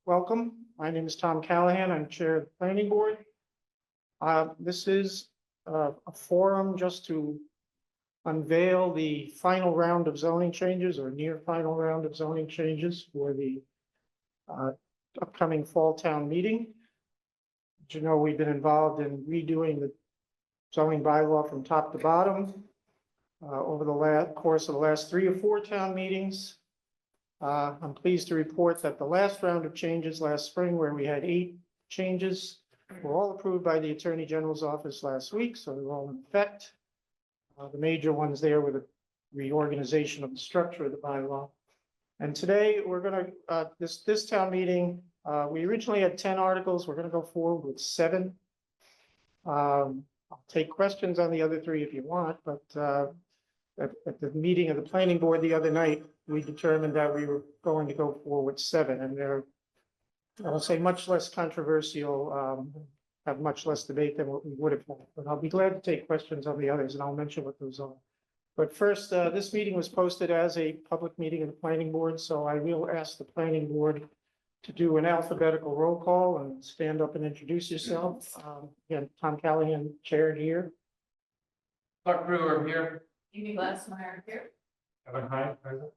Welcome. My name is Tom Callahan. I'm Chair of the Planning Board. This is a forum just to unveil the final round of zoning changes or near final round of zoning changes for the upcoming fall town meeting. As you know, we've been involved in redoing the zoning bylaw from top to bottom over the course of the last 3 or 4 town meetings. I'm pleased to report that the last round of changes last spring, where we had 8 changes, were all approved by the Attorney General's office last week, so they're all in effect. The major ones there were the reorganization of the structure of the bylaw. And today we're going to, this town meeting, we originally had 10 articles. We're going to go forward with 7. I'll take questions on the other 3 if you want, but at the meeting of the planning board the other night, we determined that we were going to go forward with 7, and they're, I'll say, much less controversial, have much less debate than what we would have had. But I'll be glad to take questions on the others, and I'll mention what those are. But first, this meeting was posted as a public meeting of the planning board, so I will ask the planning board to do an alphabetical roll call and stand up and introduce yourself. Again, Tom Callahan, chair here. Clark Brewer here. Amy Glassmeyer here. Kevin Hyde, present.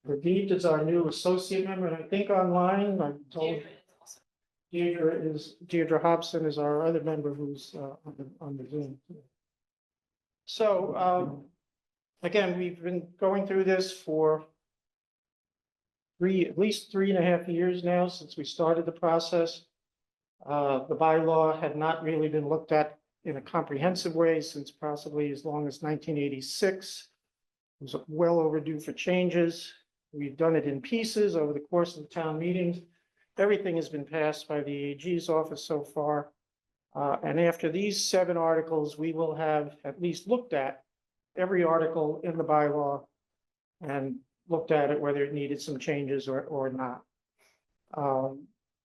Pradeep is our new associate member, and I think online, I'm told Deirdre Hobson is our other member who's on the Zoom. So again, we've been going through this for at least 3.5 years now since we started the process. The bylaw had not really been looked at in a comprehensive way since possibly as long as 1986. It was well overdue for changes. We've done it in pieces over the course of the town meetings. Everything has been passed by the AG's office so far. And after these 7 articles, we will have at least looked at every article in the bylaw and looked at it, whether it needed some changes or not.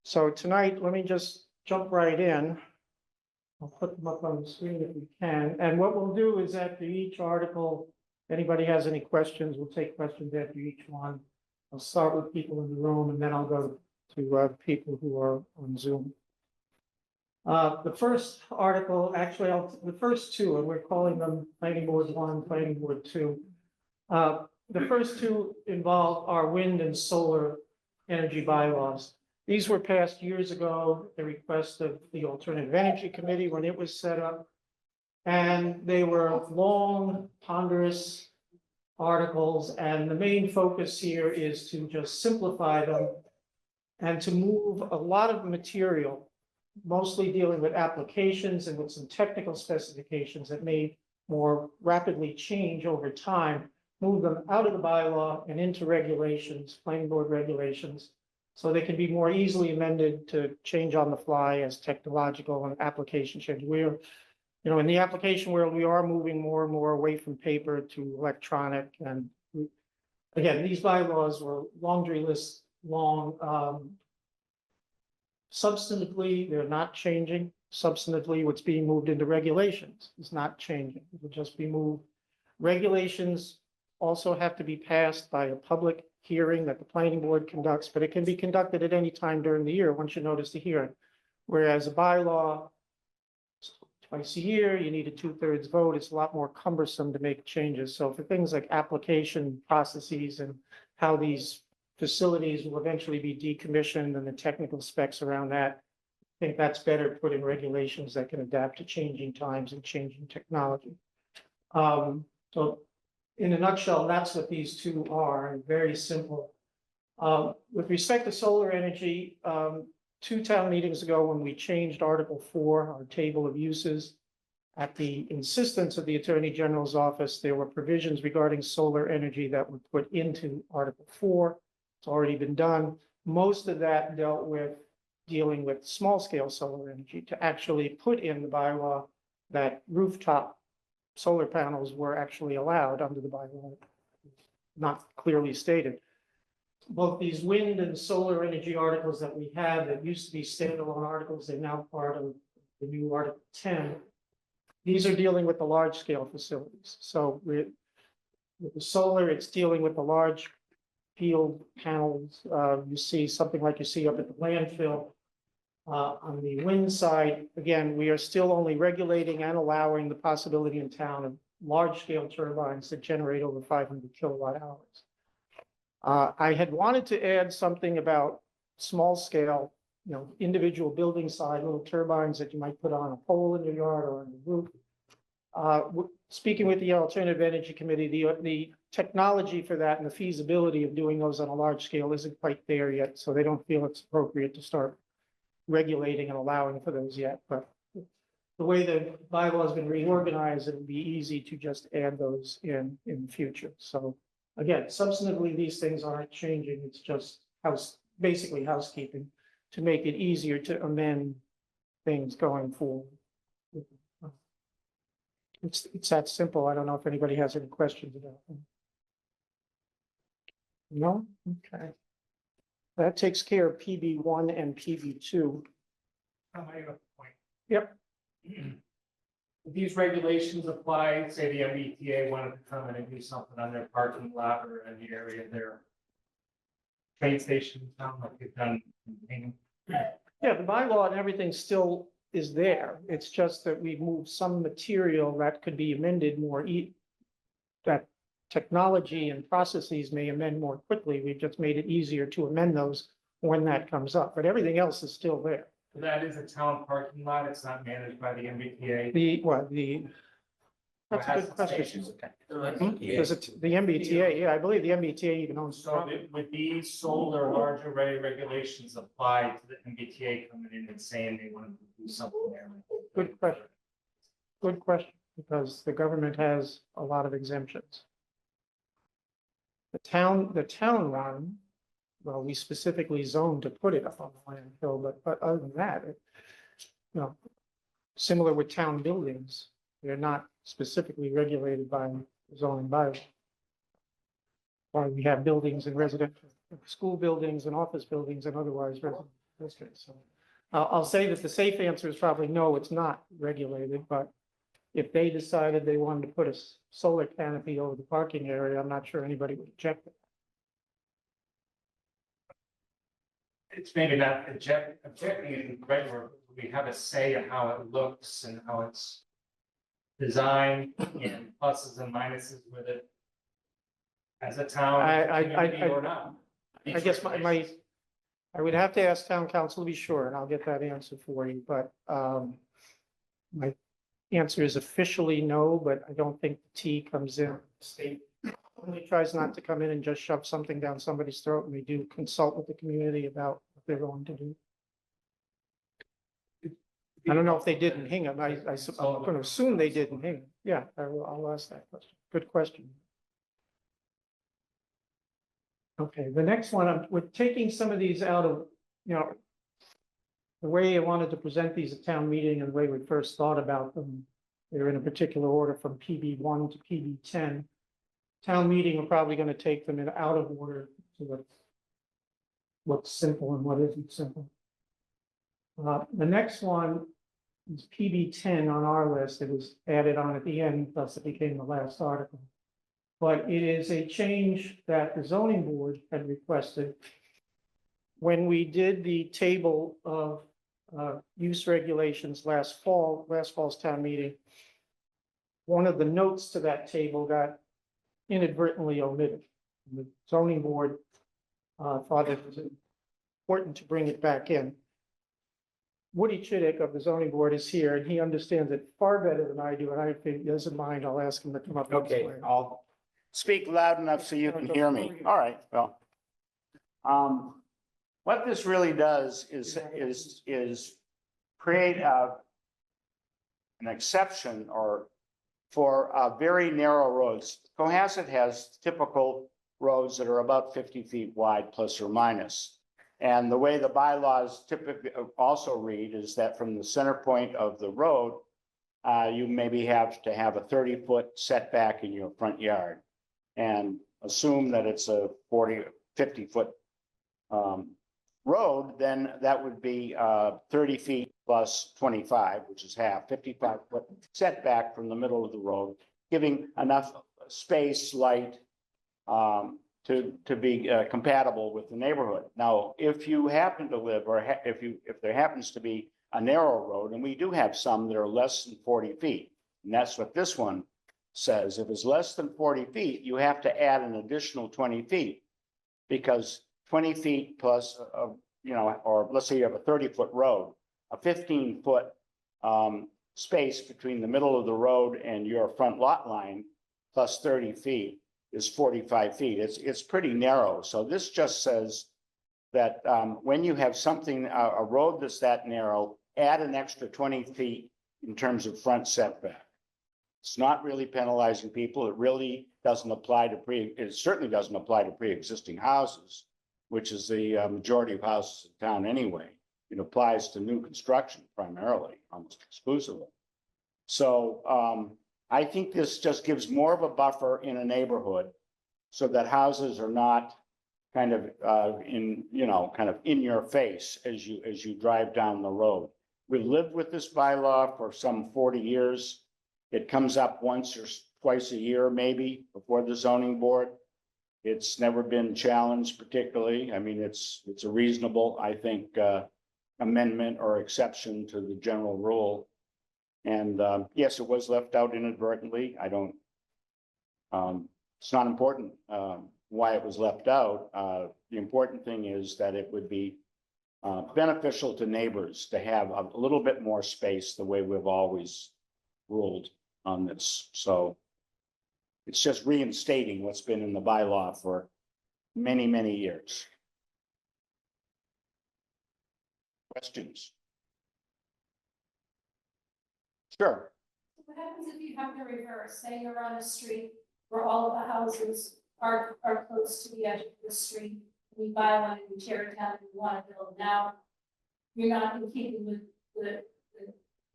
So tonight, let me just jump right in. I'll put them up on the screen if we can. And what we'll do is after each article, anybody has any questions, we'll take questions after each one. I'll start with people in the room, and then I'll go to people who are on Zoom. The first article, actually, the first 2, and we're calling them Planning Board 1, Planning Board 2. The first 2 involve our wind and solar energy bylaws. These were passed years ago, the request of the Alternative Energy Committee when it was set up. And they were long, ponderous articles, and the main focus here is to just simplify them and to move a lot of material, mostly dealing with applications and with some technical specifications that may more rapidly change over time, move them out of the bylaw and into regulations, planning board regulations, so they can be more easily amended to change on the fly as technological and application change. We're, you know, in the application world, we are moving more and more away from paper to electronic. And again, these bylaws were laundry list long. Substantively, they're not changing. Substantively, what's being moved into regulations is not changing. It will just be moved. Regulations also have to be passed by a public hearing that the planning board conducts, but it can be conducted at any time during the year once you notice the hearing. Whereas a bylaw, twice a year, you need a 2/3 vote. It's a lot more cumbersome to make changes. So for things like application processes and how these facilities will eventually be decommissioned and the technical specs around that, I think that's better put in regulations that can adapt to changing times and changing technology. So in a nutshell, that's what these 2 are, very simple. With respect to solar energy, 2 town meetings ago, when we changed Article 4, our table of uses, at the insistence of the Attorney General's office, there were provisions regarding solar energy that were put into Article 4. It's already been done. Most of that dealt with dealing with small-scale solar energy to actually put in the bylaw that rooftop solar panels were actually allowed under the bylaw, not clearly stated. Both these wind and solar energy articles that we have that used to be standalone articles, they're now part of the new Article 10. These are dealing with the large scale facilities. So with the solar, it's dealing with the large field panels. You see something like you see up at the landfill. On the wind side, again, we are still only regulating and allowing the possibility in town of large-scale turbines that generate over 500 kilowatt hours. I had wanted to add something about small scale, individual building side, little turbines that you might put on a pole in your yard or on the roof. Speaking with the Alternative Energy Committee, the technology for that and the feasibility of doing those on a large scale isn't quite there yet, so they don't feel it's appropriate to start regulating and allowing for those yet, but the way the bylaw has been reorganized, it would be easy to just add those in the future. So again, substantively, these things aren't changing. It's just basically housekeeping to make it easier to amend things going forward. It's that simple. I don't know if anybody has any questions about them. No? Okay. That takes care of PB1 and PB2. I have a point. Yep. These regulations apply, say the MBTA wanted to come in and do something on their parking lot or in the area of their train station, town like they've done in Hingham. Yeah, the bylaw and everything still is there. It's just that we've moved some material that could be amended that technology and processes may amend more quickly. We've just made it easier to amend those when that comes up, but everything else is still there. That is a town parking lot. It's not managed by the MBTA. That's a good question. Yeah. Is it the MBTA? Yeah, I believe the MBTA even owns. So would these solar large array regulations apply to the MBTA coming in and saying they want to do something there? Good question. Good question, because the government has a lot of exemptions. The town one, well, we specifically zoned to put it up on the landfill, but other than that, similar with town buildings, they're not specifically regulated by zoning bylaw. Why we have buildings and residential, school buildings and office buildings and otherwise residential districts. So I'll say that the safe answer is probably no, it's not regulated, but if they decided they wanted to put a solar canopy over the parking area, I'm not sure anybody would object. It's maybe not objecting in the right word. We have a say in how it looks and how it's designed and pluses and minuses with it. As a town, community or not. I guess I would have to ask town council to be sure, and I'll get that answer for you, but my answer is officially no, but I don't think the T comes in. State only tries not to come in and just shove something down somebody's throat, and we do consult with the community about what they're going to do. I don't know if they did in Hingham. I'm going to assume they did in Hingham. Yeah, I'll ask that question. Good question. Okay, the next one, we're taking some of these out of, the way I wanted to present these at town meeting and the way we first thought about them. They're in a particular order from PB1 to PB10. Town meeting, we're probably going to take them in out of order to what's simple and what isn't simple. The next one is PB10 on our list. It was added on at the end, thus it became the last article. But it is a change that the zoning board had requested. When we did the table of use regulations last fall's town meeting, one of the notes to that table got inadvertently omitted. The zoning board thought it was important to bring it back in. Woody Chidick of the zoning board is here, and he understands it far better than I do, and if he doesn't mind, I'll ask him to come up. and Okay, explain. I'll speak loud enough so you can hear me. All right, well. What this really does is create an exception for very narrow roads. Cohasset has typical roads that are about 50 feet wide, plus or minus. And the way the bylaws typically also read is that from the center point of the road, you maybe have to have a 30-foot setback in your front yard. And assume that it's a 50-foot road, then that would be 30 feet plus 25, which is half, 55-foot setback from the middle of the road, giving enough space, light, to be compatible with the neighborhood. Now, if you happen to live, or if there happens to be a narrow road, and we do have some that are less than 40 feet, and that's what this one says. If it's less than 40 feet, you have to add an additional 20 feet. Because 20 feet plus, or let's say you have a 30-foot road, a 15-foot space between the middle of the road and your front lot line plus 30 feet is 45 feet. It's pretty narrow. So this just says that when you have something, a road that's that narrow, add an extra 20 feet in terms of front setback. It's not really penalizing people. It really doesn't apply to it certainly doesn't apply to pre-existing houses, which is the majority of houses in town anyway. It applies to new construction primarily, almost exclusively. So I think this just gives more of a buffer in a neighborhood so that houses are not kind of kind of in your face as you drive down the road. We lived with this bylaw for some 40 years. It comes up once or twice a year, maybe, before the zoning board. It's never been challenged particularly. I mean, it's a reasonable, I think, amendment or exception to the general rule. And yes, it was left out inadvertently. I don't, it's not important why it was left out. The important thing is that it would be beneficial to neighbors to have a little bit more space the way we've always ruled on this. So it's just reinstating what's been in the bylaw for many, many years. Questions? Sure. What happens if you have the reverse? Say you're on a street where all of the houses are close to the edge of the street. We buy one and we tear it down and we want to build now. You're not in keeping with the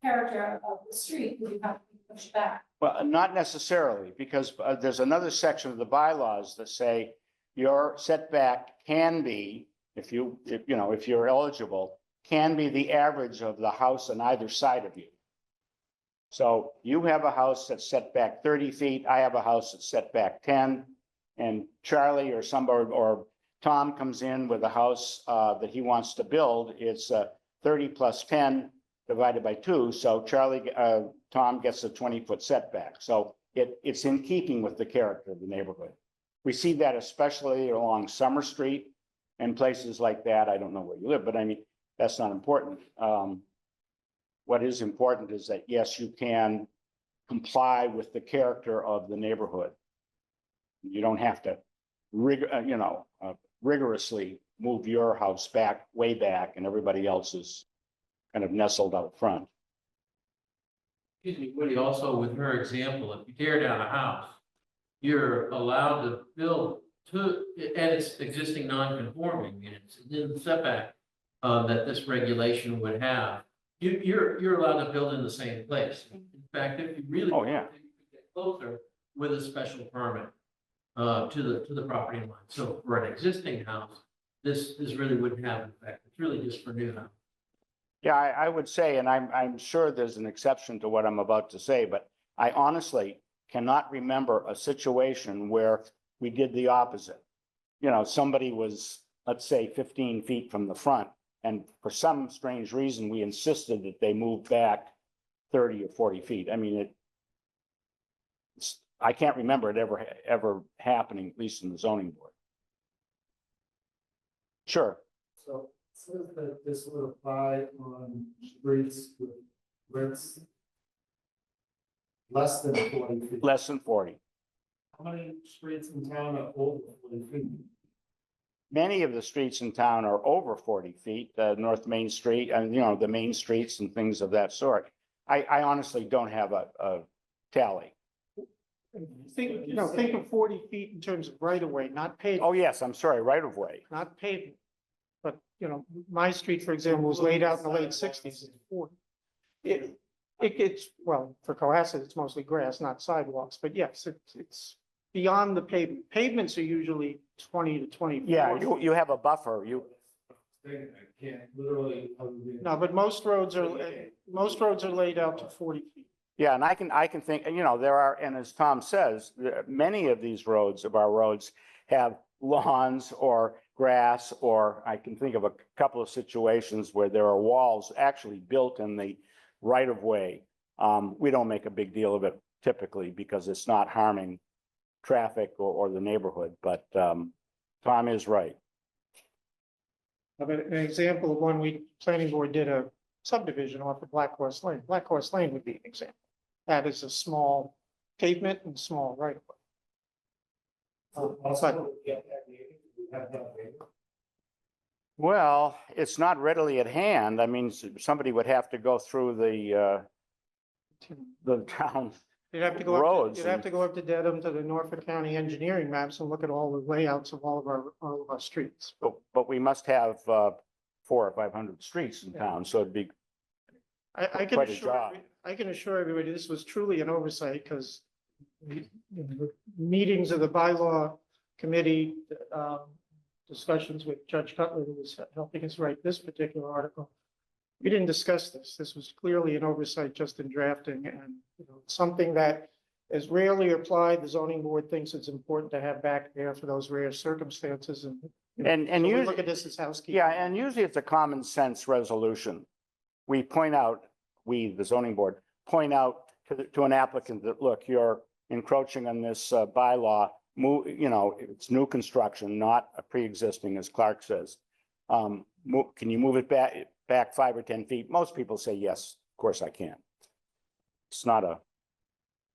character of the street, because you have to be pushed back. Well, not necessarily, because there's another section of the bylaws that say your setback can be, if you're eligible, can be the average of the house on either side of you. So you have a house that's set back 30 feet. I have a house that's set back 10, and Charlie or somebody or Tom comes in with a house that he wants to build. It's 30 plus 10 divided by 2. So Tom gets a 20-foot setback. So it's in keeping with the character of the neighborhood. We see that especially along Summer Street and places like that. I don't know where you live, but I mean, that's not important. What is important is that, yes, you can comply with the character of the neighborhood. You don't have to rigorously move your house back, way back, and everybody else is kind of nestled out front. Excuse me, Woody, also with her example, if you tear down a house, you're allowed to build at its existing non-conforming units, in the setback that this regulation would have. You're allowed to build in the same place. In fact, if you really Oh, yeah. want to, you can get closer with a special permit to the property line. So for an existing house, this really wouldn't have an effect. It's really just for new house. Yeah, I would say, and I'm sure there's an exception to what I'm about to say, but I honestly cannot remember a situation where we did the opposite. Somebody was, let's say, 15 feet from the front, and for some strange reason, we insisted that they move back 30 or 40 feet. I mean, I can't remember it ever happening, at least in the zoning board. Sure. So it says that this would apply on streets with widths less than 40 feet. Less than 40. How many streets in town are over 40 feet? Many of the streets in town are over 40 feet, North Main Street and, the main streets and things of that sort. I honestly don't have a tally. Think of 40 feet in terms of right of way, not paved, Oh, yes, I'm sorry, right of way. not pavement. But, my street, for example, was laid out in the late 60s. It's 40. It gets, well, for Cohasset, it's mostly grass, not sidewalks, but yes, it's beyond the pavement. Pavements are usually 20 to 24. Yeah, you have a buffer. I can't literally. No, but most roads are laid out to 40 feet. Yeah, and I can think, there are, and as Tom says, many of these roads, have lawns or grass, or I can think of a couple of situations where there are walls actually built in the right of way. We don't make a big deal of it typically because it's not harming traffic or the neighborhood, but Tom is right. An example of when planning board did a subdivision off of Black Horse Lane. Black Horse Lane would be an example. That is a small pavement and small right of way. Also, get that meeting, we have that meeting. Well, it's not readily at hand. I mean, somebody would have to go through the town. You'd have to go up, Roads you'd have and- to go up to Dedham to the Norfolk County engineering maps and look at all the layouts of all of our streets. But we must have 400 or 500 streets in town, so it'd be, I can Quite a assure, job. I can assure everybody this was truly an oversight because the meetings of the bylaw committee, discussions with Judge Cutler, who was helping us write this particular article. We didn't discuss this. This was clearly an oversight just in drafting and, something that is rarely applied. The zoning board thinks it's important to have back there for those rare circumstances and. and So we usually, look at this as housekeeping. yeah, and usually it's a common sense resolution. We point out, the zoning board, point out to an applicant that, look, you're encroaching on this bylaw. It's new construction, not a pre-existing, as Clark says. Can you move it back 5 or 10 feet? Most people say, yes, of course I can. It's not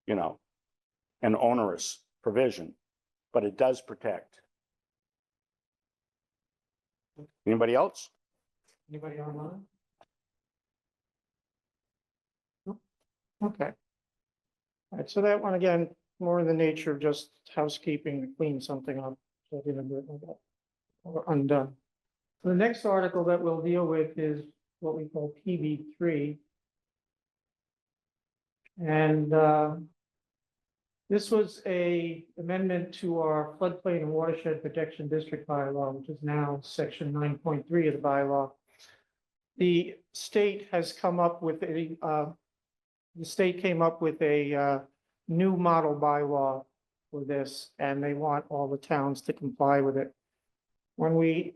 an onerous provision, but it does protect. Anybody else? Anybody online? No? Okay. All right, so that one, again, more in the nature of just housekeeping to clean something up. So we don't do it like that. Or undone. The next article that we'll deal with is what we call PB3. And this was a amendment to our floodplain and watershed protection district bylaw, which is now section 9.3 of the bylaw. The state has come up with the state came up with a new model bylaw for this, and they want all the towns to comply with it. When we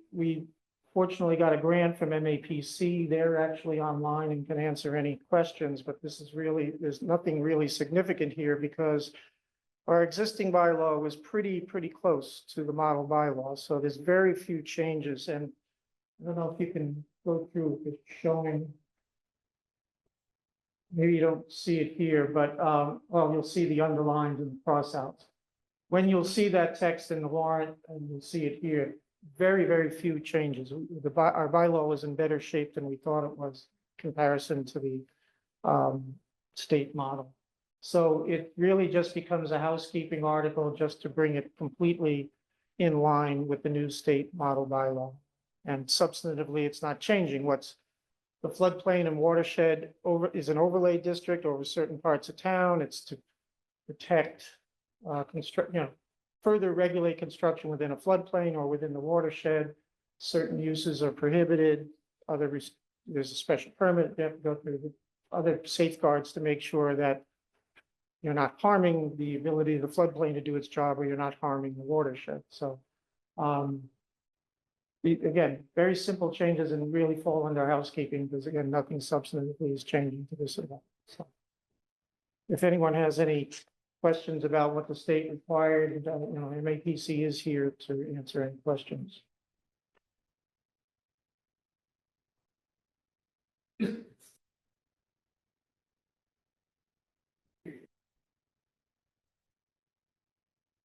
fortunately got a grant from MAPC, they're actually online and can answer any questions, but this is really, there's nothing really significant here because our existing bylaw was pretty close to the model bylaw, so there's very few changes, and I don't know if you can go through it, showing. Maybe you don't see it here, but, well, you'll see the underlines and cross outs. When you'll see that text in the warrant, and you'll see it here, very few changes. Our bylaw was in better shape than we thought it was in comparison to the state model. So it really just becomes a housekeeping article just to bring it completely in line with the new state model bylaw. And substantively, it's not changing. What's the floodplain and watershed is an overlay district over certain parts of town. It's to protect, further regulate construction within a floodplain or within the watershed. Certain uses are prohibited. There's a special permit. You have to go through the other safeguards to make sure that you're not harming the ability of the floodplain to do its job, or you're not harming the watershed. So, again, very simple changes and really fall under housekeeping because, again, nothing substantively is changing to this at all. So, if anyone has any questions about what the state required, MAPC is here to answer any questions.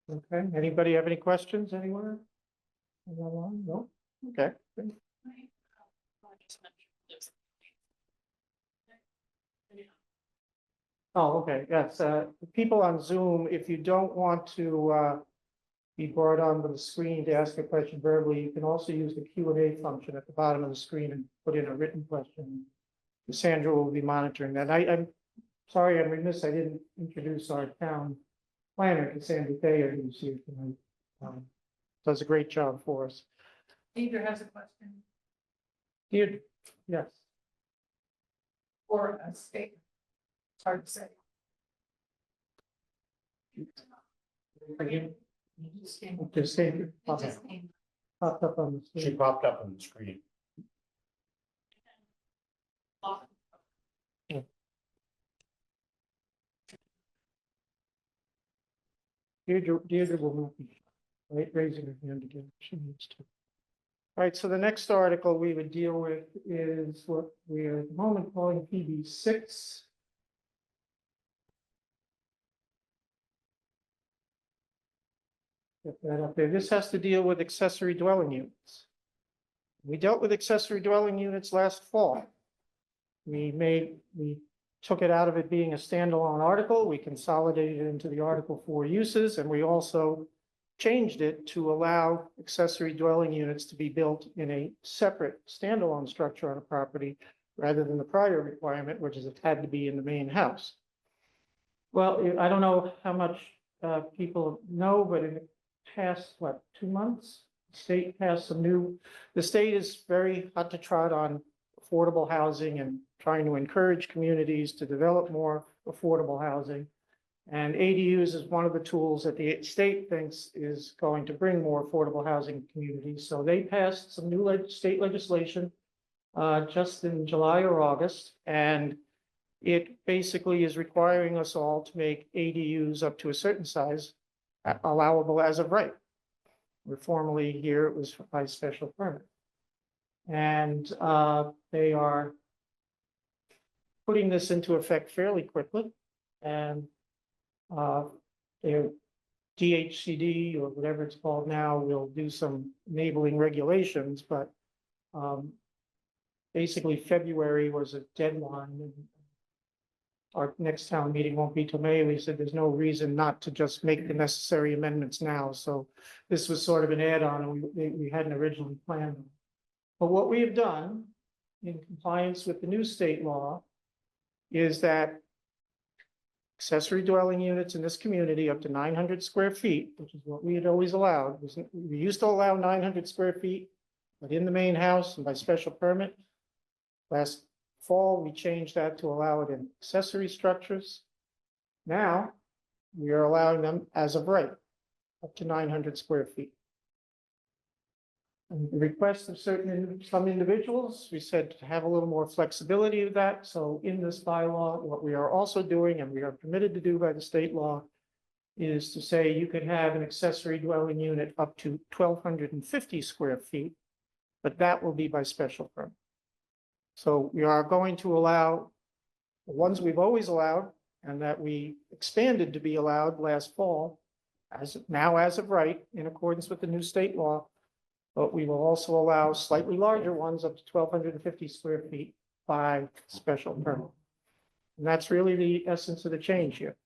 Okay, anybody have any questions anywhere? No? Okay. Oh, okay, yes, people on Zoom, if you don't want to be brought on to the screen to ask a question verbally, you can also use the Q&A function at the bottom of the screen and put in a written question. Sandra will be monitoring that. I'm sorry, I'm remiss, I didn't introduce our town planner, Cassandra Thayer, who's here tonight. Does a great job for us. Peter has a question Here, yes. or a statement. It's hard to say. Again, You just came- Just say, It just came. popped up on the She screen. popped up on the screen. off. Deirdre will not be raising her hand again. She needs to. All right, so the next article we would deal with is what we are at the moment calling PB 6. Get that up there. This has to deal with accessory dwelling units. We dealt with accessory dwelling units last fall. We took it out of it being a standalone article. We consolidated it into the article for uses, and we also changed it to allow accessory dwelling units to be built in a separate standalone structure on a property rather than the prior requirement, which is it had to be in the main house. Well, I don't know how much people know, but in the past, 2 months, the state passed the state is very hot to trot on affordable housing and trying to encourage communities to develop more affordable housing. And ADUs is one of the tools that the state thinks is going to bring more affordable housing to communities. So they passed some new state legislation just in July or August. And it basically is requiring us all to make ADUs up to a certain size allowable as of right. Where formerly here it was by special permit. And they are putting this into effect fairly quickly. And their DHCD or whatever it's called now will do some enabling regulations, but basically February was a deadline. And our next town meeting won't be till May. We said there's no reason not to just make the necessary amendments now. So this was sort of an add-on, and we hadn't originally planned. But what we have done in compliance with the new state law is that accessory dwelling units in this community up to 900 square feet, which is what we had always allowed. We used to allow 900 square feet, but in the main house and by special permit. Last fall, we changed that to allow it in accessory structures. Now, we are allowing them as of right, up to 900 square feet. And the request of some individuals, we said to have a little more flexibility of that. So in this bylaw, what we are also doing, and we are permitted to do by the state law, is to say you could have an accessory dwelling unit up to 1,250 square feet, but that will be by special permit. So we are going to allow the ones we've always allowed and that we expanded to be allowed last fall, as of right, in accordance with the new state law. But we will also allow slightly larger ones up to 1,250 square feet by special permit. And that's really the essence of the change here.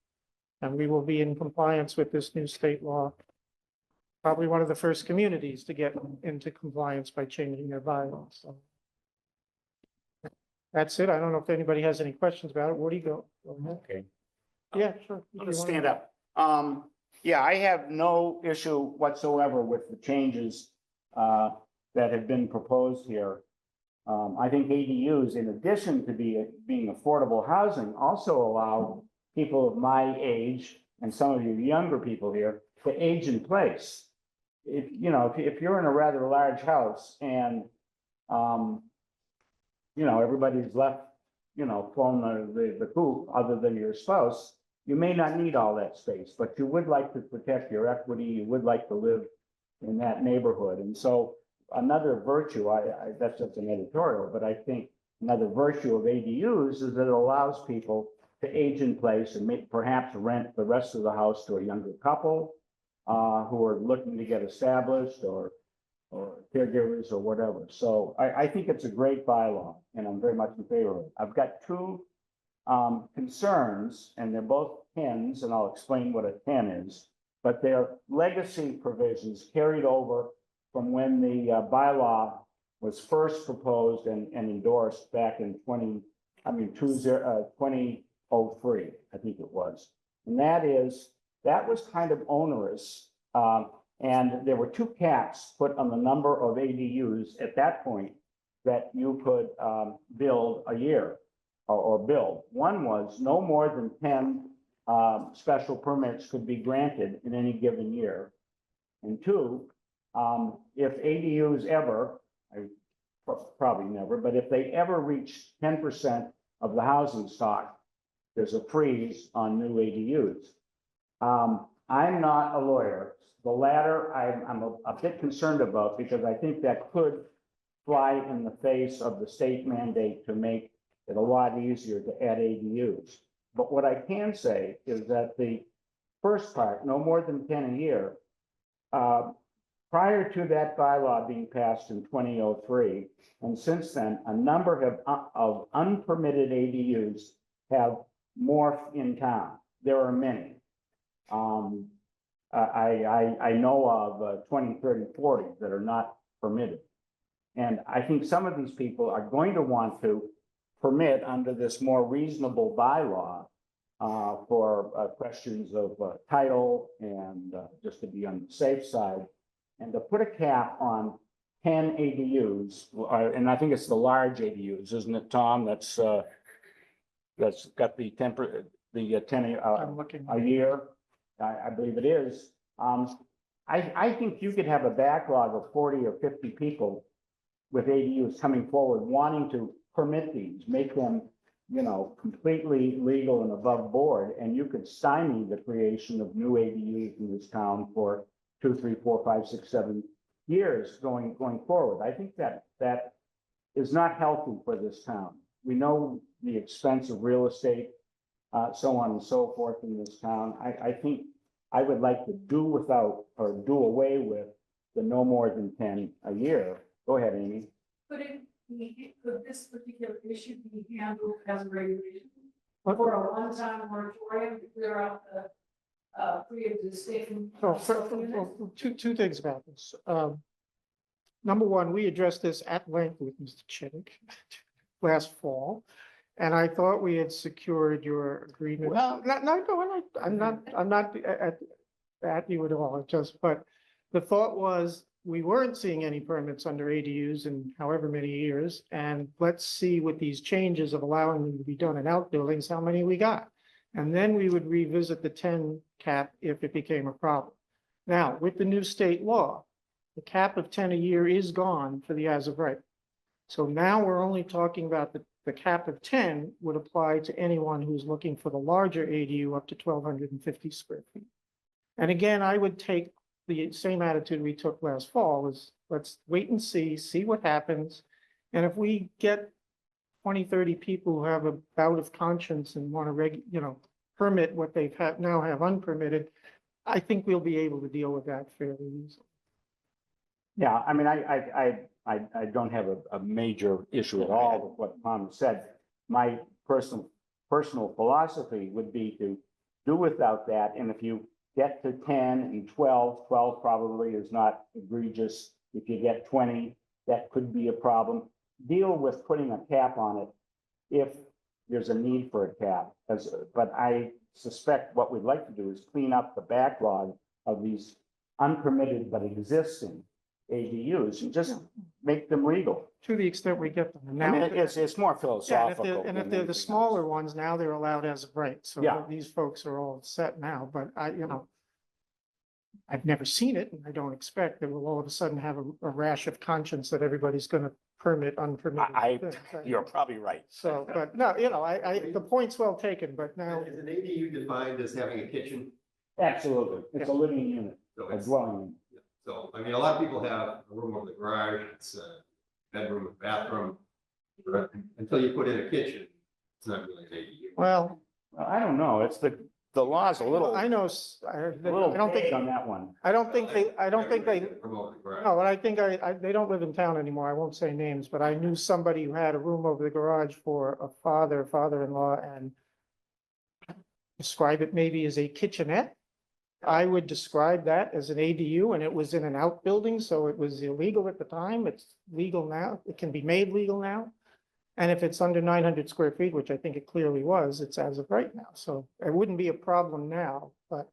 And we will be in compliance with this new state law. Probably one of the first communities to get into compliance by changing their bylaws. So that's it. I don't know if anybody has any questions about it. Where do you go? Okay. Yeah, sure. I'm gonna stand up. Yeah, I have no issue whatsoever with the changes that have been proposed here. I think ADUs, in addition to being affordable housing, also allow people of my age and some of you younger people here to age in place. If you're in a rather large house and everybody's left, flown the coop other than your spouse, you may not need all that space, but you would like to protect your equity. You would like to live in that neighborhood. And so another virtue, that's just an editorial, but I think another virtue of ADUs is that it allows people to age in place and perhaps rent the rest of the house to a younger couple who are looking to get established or caregivers or whatever. So I think it's a great bylaw and I'm very much in favor of it. I've got two concerns, and they're both pins, and I'll explain what a pin is, but they're legacy provisions carried over from when the bylaw was first proposed and endorsed back in 2003, I think it was. And that was kind of onerous. And there were two caps put on the number of ADUs at that point that you could build a year or build. One was no more than 10 special permits could be granted in any given year. And two, if ADUs ever, probably never, but if they ever reach 10% of the housing stock, there's a freeze on new ADUs. I'm not a lawyer. The latter, I'm a bit concerned about because I think that could fly in the face of the state mandate to make it a lot easier to add ADUs. But what I can say is that the first part, no more than 10 a year, prior to that bylaw being passed in 2003, and since then, a number of unpermitted ADUs have morphed in town. There are many. I know of 20, 30, 40 that are not permitted. And I think some of these people are going to want to permit under this more reasonable bylaw for questions of title and just to be on the safe side. And to put a cap on 10 ADUs, and I think it's the large ADUs, isn't it, Tom? That's got the 10 I'm looking. a year. I believe it is. I think you could have a backlog of 40 or 50 people with ADUs coming forward, wanting to permit these, make them, completely legal and above board, and you could stymie the creation of new ADUs in this town for 2, 3, 4, 5, 6, 7 years going forward. I think that is not healthy for this town. We know the expense of real estate, so on and so forth in this town. I think I would like to do without or do away with the no more than 10 a year. Go ahead, Amy. Could this particular issue be handled as a regulation? What- For a one-time moratorium to clear out the pre-existing. Two things about this. Number one, we addressed this at length with Mr. Chittick last fall. And I thought we had secured your agreement. Well- I'm not at you at all, but the thought was, we weren't seeing any permits under ADUs in however many years, and let's see with these changes of allowing them to be done in outbuildings, how many we got. And then we would revisit the 10 cap if it became a problem. Now, with the new state law, the cap of 10 a year is gone for the as of right. So now we're only talking about the cap of 10 would apply to anyone who's looking for the larger ADU up to 1,250 square feet. And again, I would take the same attitude we took last fall, is let's wait and see what happens. And if we get 20, 30 people who have a bout of conscience and want to permit what they've now have unpermitted, I think we'll be able to deal with that fairly easily. Yeah, I mean, I don't have a major issue at all with what Tom said. My personal philosophy would be to do without that. And if you get to 10 and 12 probably is not egregious. If you get 20, that could be a problem. Deal with putting a cap on it if there's a need for a cap. But I suspect what we'd like to do is clean up the backlog of these unpermitted but existing ADUs and just make them legal. To the extent we get them. And I mean, now, it's more yeah, philosophical. and if than they're the anything smaller else. ones, now they're allowed as of right. So Yeah. these folks are all set now, but I've never seen it, and I don't expect that we'll all of a sudden have a rash of conscience that everybody's gonna permit unpermitted. things. You're probably right. So, but no, the point's well taken, but now, Is an ADU defined as having a kitchen? Absolutely. It's a living unit, So a it's, dwelling unit. so, I mean, a lot of people have a room over the garage, it's a bedroom, a bathroom. But until you put in a kitchen, it's not really an ADU. well, I don't know. It's the law's a little, I know, a little I don't vague think, on that one. I don't think they, Promote the garage. no, but I think they don't live in town anymore. I won't say names, but I knew somebody who had a room over the garage for a father-in-law, and describe it maybe as a kitchenette. I would describe that as an ADU, and it was in an outbuilding, so it was illegal at the time. It's legal now. It can be made legal now. And if it's under 900 square feet, which I think it clearly was, it's as of right now. So it wouldn't be a problem now, but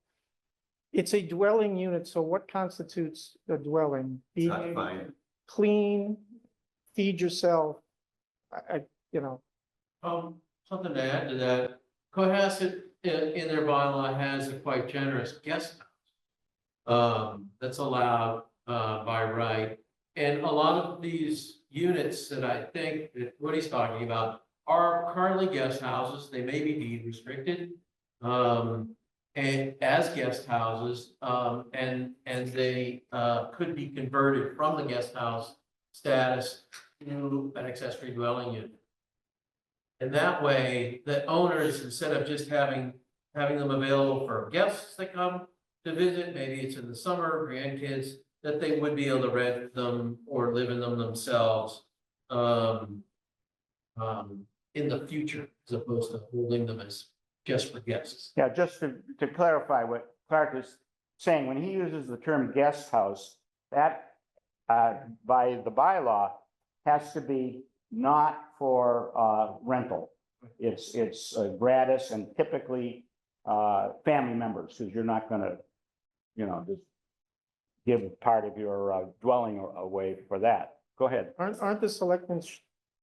it's a dwelling unit. So what constitutes a dwelling? It's not Being defined. clean, feed yourself, Something to add to that, Cohasset in their bylaw has a quite generous guest house. that's allowed, by right. And a lot of these units that I think that Woody's talking about are currently guest houses. They may be deed restricted. And as guest houses, and they, could be converted from the guest house status to an accessory dwelling unit. And that way, the owners, instead of just having them available for guests that come to visit, maybe it's in the summer, grandkids, that they would be able to rent them or live in them themselves, in the future, as opposed to holding them as just for guests. Yeah, just to clarify what Clark is saying, when he uses the term guest house, that by the bylaw has to be not for rental. It's gratis and typically family members, because you're not gonna, just give part of your dwelling away for that. Go ahead. Aren't the selectmen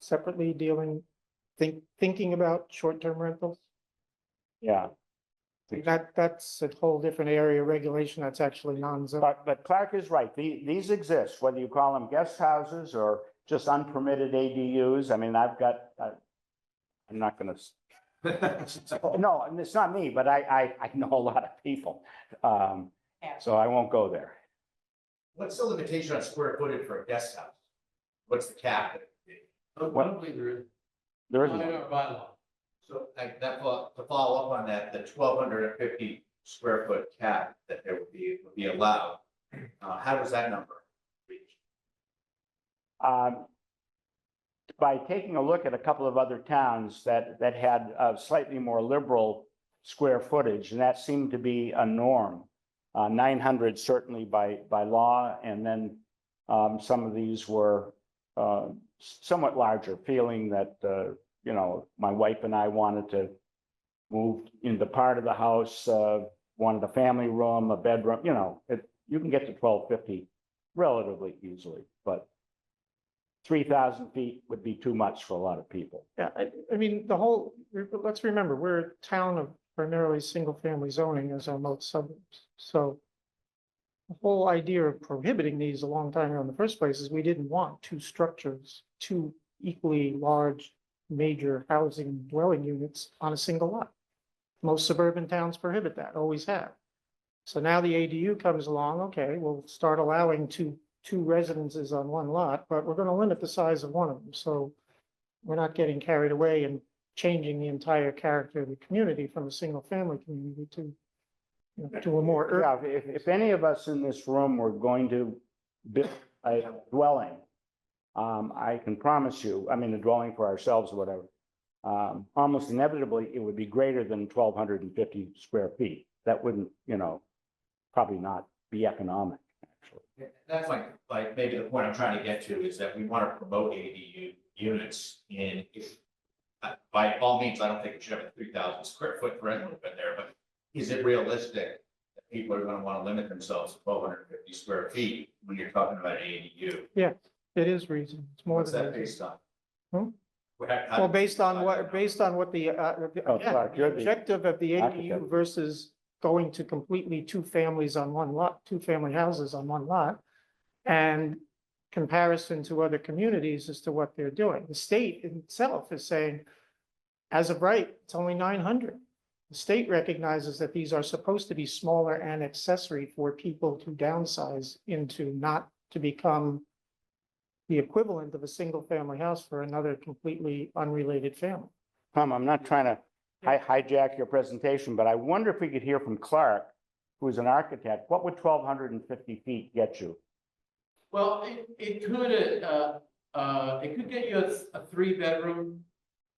separately thinking about short-term rentals? Yeah. That's a whole different area of regulation that's actually non-zone. But Clark is right. These exist, whether you call them guest houses or just unpermitted ADUs. I mean, I'm not gonna. No, and it's not me, but I know a lot of people. So I won't go there. What's the limitation on square footage for a guest house? What's the cap? I don't believe there is. There Not isn't. in our bylaw. So like that, to follow up on that, the 1,250 square foot cap that there would be allowed. How does that number reach? By taking a look at a couple of other towns that had slightly more liberal square footage, and that seemed to be a norm. 900 certainly by law, and then some of these were somewhat larger, feeling that my wife and I wanted to move into part of the house, wanted a family room, a bedroom, you can get to 1,250 relatively easily, but 3,000 feet would be too much for a lot of people. Yeah, I mean, let's remember, we're a town of primarily single-family zoning as our most suburbs. So the whole idea of prohibiting these a long time ago in the first place is we didn't want two structures, two equally large major housing dwelling units on a single lot. Most suburban towns prohibit that, always have. So now the ADU comes along, okay, we'll start allowing two residences on one lot, but we're gonna limit the size of one of them, so we're not getting carried away and changing the entire character of the community from a single-family community to a more Yeah, if any of us in this room were going to build a dwelling, I can promise you, I mean, a dwelling for ourselves or whatever, almost inevitably, it would be greater than 1,250 square feet. That wouldn't, probably not be economic, actually. That's like maybe the point I'm trying to get to is that we want to promote ADU units in, by all means, I don't think it should have a 3,000 square foot rental in there, but is it realistic that people are going to want to limit themselves to 1,250 square feet when you're talking about an ADU? Yeah, it is reasonable. It's more What's than. that based on? Hmm? How Well, do you based on decide that? Oh, again, Clark, the you're the objective of the architect. ADU versus going to completely two families on one lot, two family houses on one lot. And comparison to other communities as to what they're doing. The state itself is saying, as of right, it's only 900. The state recognizes that these are supposed to be smaller and accessory for people to downsize into, not to become the equivalent of a single-family house for another completely unrelated family. Tom, I'm not trying to hijack your presentation, but I wonder if we could hear from Clark, who is an architect. What would 1,250 feet get you? Well, it could get you a 3-bedroom,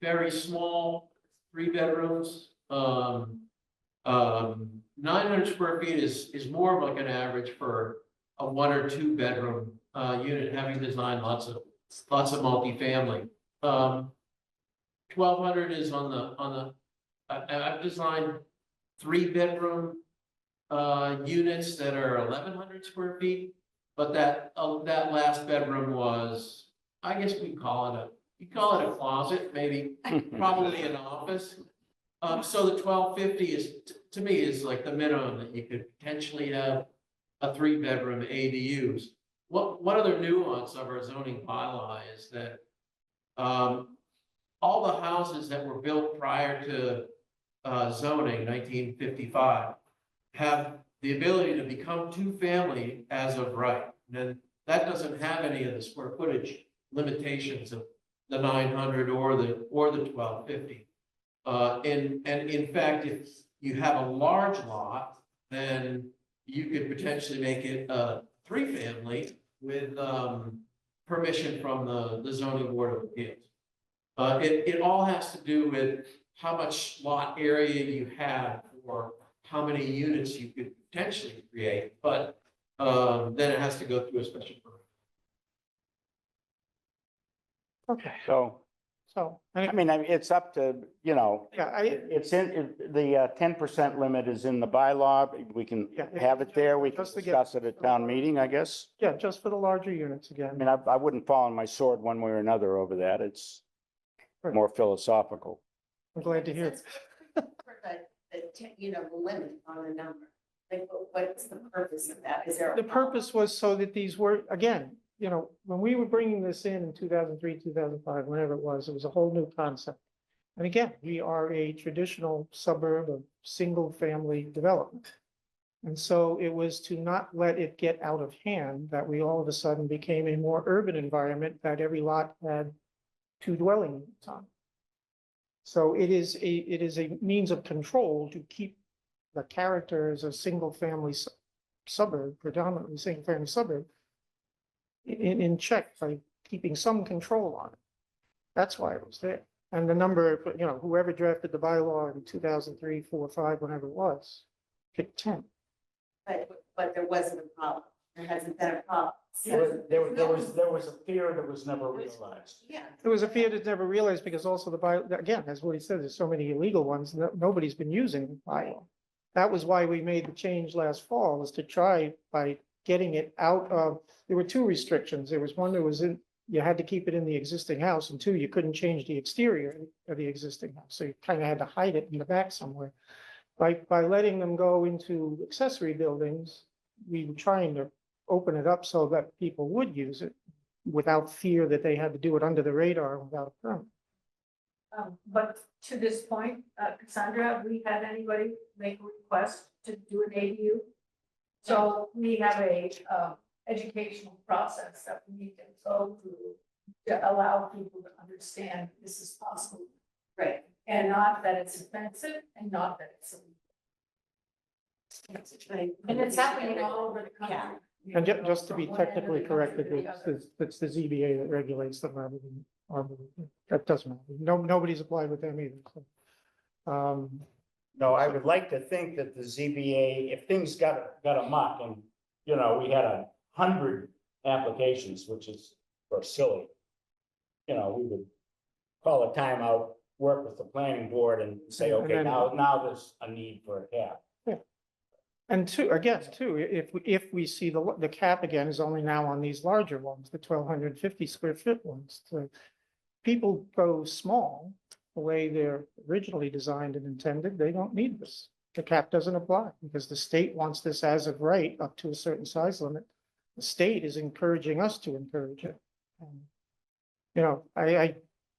very small, 3 bedrooms. 900 square feet is more of like an average for a 1 or 2 bedroom unit, having designed lots of multifamily. 1,200 is on the. I've designed 3-bedroom units that are 1,100 square feet, but that last bedroom was, I guess you call it a closet, maybe, probably an office. So the 1,250 is, to me, is like the minimum that you could potentially have a 3-bedroom ADUs. One other nuance of our zoning bylaw is that all the houses that were built prior to zoning, 1955, have the ability to become 2-family as of right. And that doesn't have any of the square footage limitations of the 900 or the 1250. And in fact, if you have a large lot, then you could potentially make it a 3-family with permission from the zoning board of appeals. It all has to do with how much lot area you have or how many units you could potentially create, but then it has to go through a special permit. Okay, So, so, I mean, it's up to, you know, yeah, it's in, the 10% limit is in the bylaw. We can Yeah. have it there. We can Just to get- discuss it at town meeting, I guess. yeah, just for the larger units I again. mean, I wouldn't fall on my sword one way or another over that. It's Right. more philosophical. I'm glad to hear. You know, the limit on the number, like, what's the purpose of that? Is there? a The purpose was so that these were, again, you know, when we were bringing this in 2003, 2005, whenever it was a whole new concept. And again, we are a traditional suburb of single-family development. And so it was to not let it get out of hand that we all of a sudden became a more urban environment that every lot had 2 dwelling units on. So it is a means of control to keep the character as a single-family suburb, predominantly single-family suburb, in check by keeping some control on it. That's why it was there. And the number, you know, whoever drafted the bylaw in 2003, 4, 5, whenever it was, picked 10. But there wasn't a problem. There hasn't been a problem. There was a fear that was never realized. Yeah. There was a fear that's never realized because also the bylaw, again, as Woody said, there's so many illegal ones, nobody's been using the bylaw. That was why we made the change last fall, was to try by getting it out of, there were 2 restrictions. There was one that was in, you had to keep it in the existing house, and 2, you couldn't change the exterior of the existing house. So you kind of had to hide it in the back somewhere. By letting them go into accessory buildings, we were trying to open it up so that people would use it without fear that they had to do it under the radar without a permit. But to this point, Cassandra, have we had anybody make a request to do an ADU? So we have a, educational process that we need to go through to allow people to understand this is possible. Right. And not that it's offensive and not that it's illegal. And it's happening all over the country. And just to be technically corrected, it's the ZBA that regulates them rather than our, that doesn't matter. Nobody's applied with them either. So. No, I would like to think that the ZBA, if things got amok and, you know, we had 100 applications, which is silly. You know, we would call a timeout, work with the planning board and say, And okay, then- now there's a need for a cap. And if we see the cap again is only now on these larger ones, the 1,250 square foot ones, so people go small, the way they're originally designed and intended, they don't need this. The cap doesn't apply because the state wants this as of right up to a certain size limit. The state is encouraging us to encourage it. And, you know, I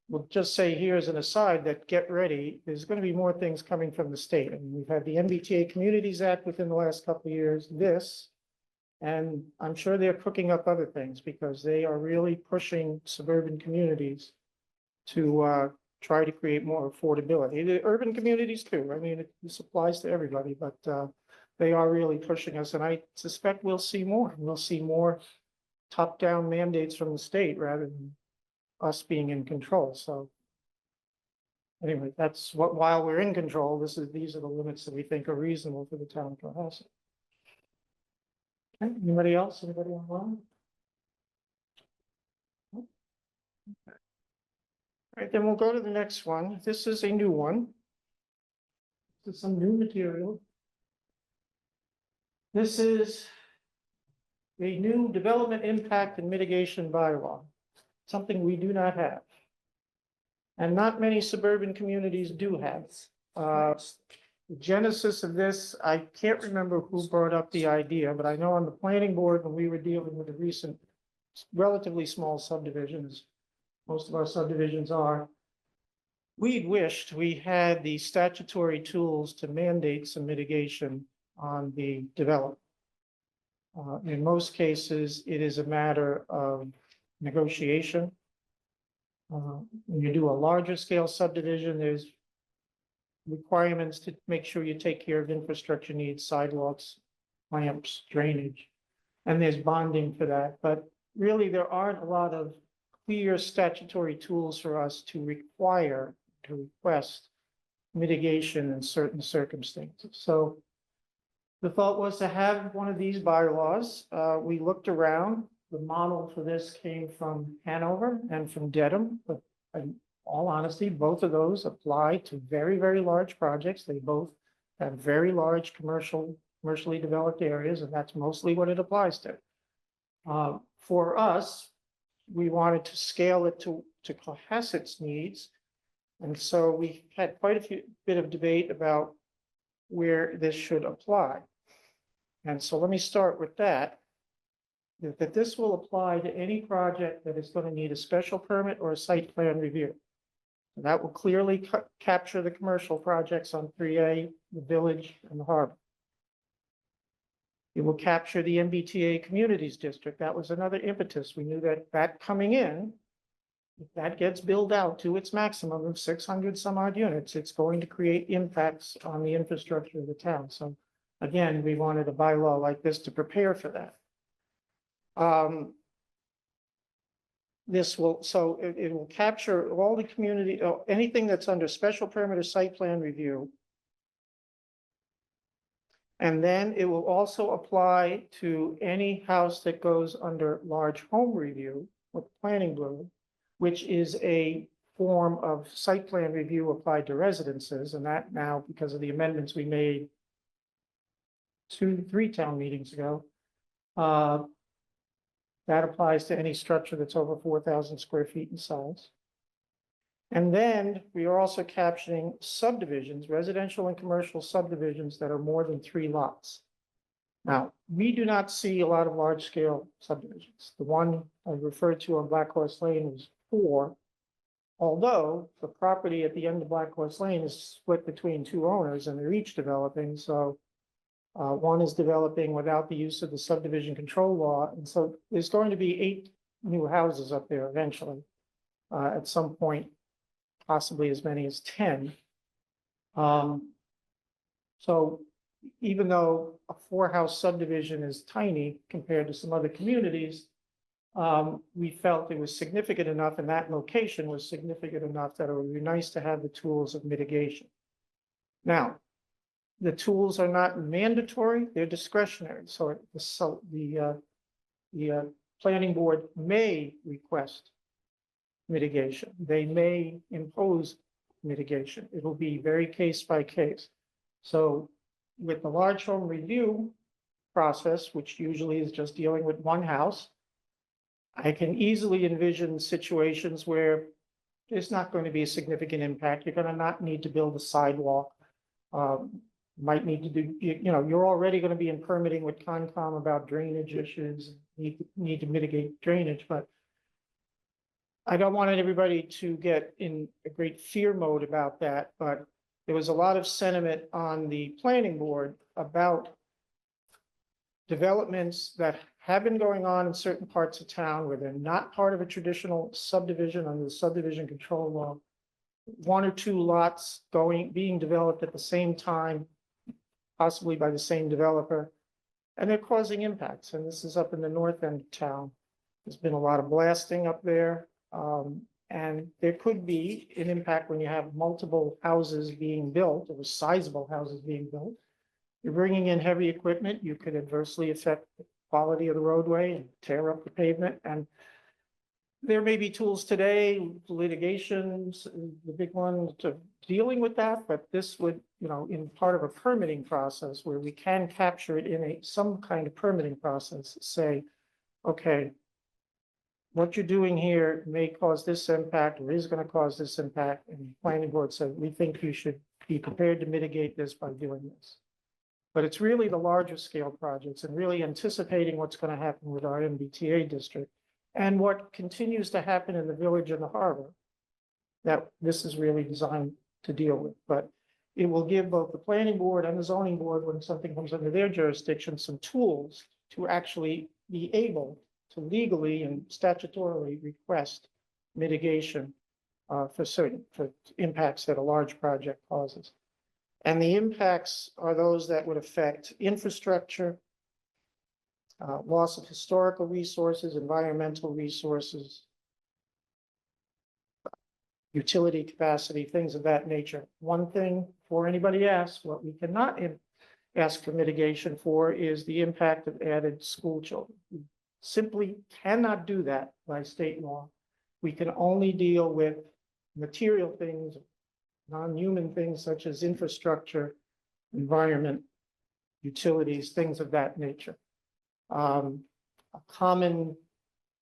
will just say here as an aside that get ready, there's going to be more things coming from the state. I mean, we've had the MBTA Communities Act within the last couple of years, this, and I'm sure they're cooking up other things because they are really pushing suburban communities to try to create more affordability. The urban communities too. I mean, this applies to everybody, but they are really pushing us, and I suspect we'll see more. We'll see more top-down mandates from the state rather than us being in control. So anyway, that's what, while we're in control, these are the limits that we think are reasonable for the town of Cohasset. Okay, anybody else? Anybody online? All right, then we'll go to the next one. This is a new one. This is some new material. This is a new development impact and mitigation bylaw, something we do not have. And not many suburban communities do have. The genesis of this, I can't remember who brought up the idea, but I know on the planning board, when we were dealing with the recent relatively small subdivisions, most of our subdivisions are, we'd wished we had the statutory tools to mandate some mitigation on the development. In most cases, it is a matter of negotiation. When you do a larger scale subdivision, there's requirements to make sure you take care of infrastructure needs, sidewalks, lamps, drainage, and there's bonding for that. But really, there aren't a lot of clear statutory tools for us to request mitigation in certain circumstances. So the thought was to have one of these bylaws. We looked around. The model for this came from Hanover and from Dedham, but in all honesty, both of those apply to very, very large projects. They both have very large commercially developed areas, and that's mostly what it applies to. For us, we wanted to scale it to Cohasset's needs. And so we had quite a bit of debate about where this should apply. And so let me start with that this will apply to any project that is going to need a special permit or a site plan review. And that will clearly capture the commercial projects on 3A, the village, and the harbor. It will capture the MBTA Communities District. That was another impetus. We knew that coming in, if that gets built out to its maximum of 600 some odd units, it's going to create impacts on the infrastructure of the town. So again, we wanted a bylaw like this to prepare for that. It will capture all the community, anything that's under special permit or site plan review. And then it will also apply to any house that goes under large home review with planning board, which is a form of site plan review applied to residences. And that now, because of the amendments we made 2-3 town meetings ago, that applies to any structure that's over 4,000 square feet in size. And then we are also capturing subdivisions, residential and commercial subdivisions that are more than 3 lots. Now, we do not see a lot of large scale subdivisions. The one I referred to on Black Horse Lane was 4, although the property at the end of Black Horse Lane is split between 2 owners and they're each developing. So one is developing without the use of the subdivision control law. And so there's going to be 8 new houses up there eventually. At some point, possibly as many as 10. So even though a 4-house subdivision is tiny compared to some other communities, we felt it was significant enough and that location was significant enough that it would be nice to have the tools of mitigation. Now, the tools are not mandatory, they're discretionary. So the planning board may request mitigation. They may impose mitigation. It will be very case by case. So with the large home review process, which usually is just dealing with 1 house, I can easily envision situations where there's not going to be a significant impact. You're going to not need to build a sidewalk. Might need to do, you're already going to be in permitting with Concom about drainage issues, need to mitigate drainage, but I don't want everybody to get in a great fear mode about that, but there was a lot of sentiment on the planning board about developments that have been going on in certain parts of town where they're not part of a traditional subdivision under the subdivision control law. 1 or 2 lots being developed at the same time, possibly by the same developer, and they're causing impacts. And this is up in the north end of town. There's been a lot of blasting up there. And there could be an impact when you have multiple houses being built, or sizable houses being built. You're bringing in heavy equipment, you could adversely affect the quality of the roadway and tear up the pavement. And there may be tools today, litigations, the big one to dealing with that, but this would, in part of a permitting process where we can capture it in some kind of permitting process, say, okay, what you're doing here may cause this impact or is going to cause this impact. And the planning board said, we think you should be prepared to mitigate this by doing this. But it's really the larger scale projects and really anticipating what's going to happen with our MBTA district and what continues to happen in the village and the harbor that this is really designed to deal with. But it will give both the planning board and the zoning board, when something comes under their jurisdiction, some tools to actually be able to legally and statutorily request mitigation for certain, for impacts that a large project causes. And the impacts are those that would affect infrastructure, loss of historical resources, environmental resources, utility capacity, things of that nature. One thing, before anybody asks, what we cannot ask for mitigation for is the impact of added school children. We simply cannot do that by state law. We can only deal with material things, non-human things such as infrastructure, environment, utilities, things of that nature. A common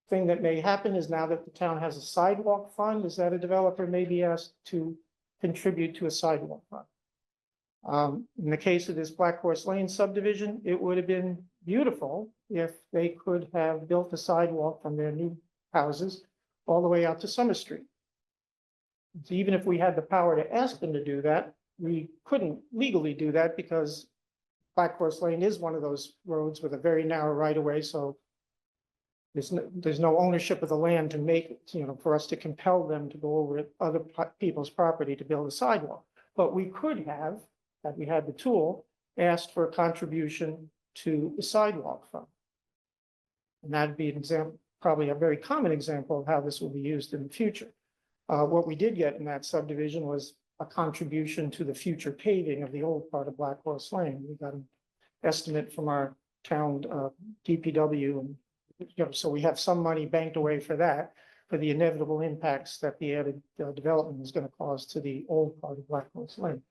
thing that may happen is now that the town has a sidewalk fund, is that a developer may be asked to contribute to a sidewalk fund. In the case of this Black Horse Lane subdivision, it would have been beautiful if they could have built a sidewalk from their new houses all the way out to Summer Street. So even if we had the power to ask them to do that, we couldn't legally do that because Black Horse Lane is one of those roads with a very narrow right of way, so there's no ownership of the land to make it, for us to compel them to go over other people's property to build a sidewalk. But we could have, had we had the tool, asked for a contribution to the sidewalk fund. And that'd be an example, probably a very common example of how this will be used in the future. What we did get in that subdivision was a contribution to the future paving of the old part of Black Horse Lane. We got an estimate from our town DPW, and so we have some money banked away for that, for the inevitable impacts that the added development is going to cause to the old part of Black Horse Lane.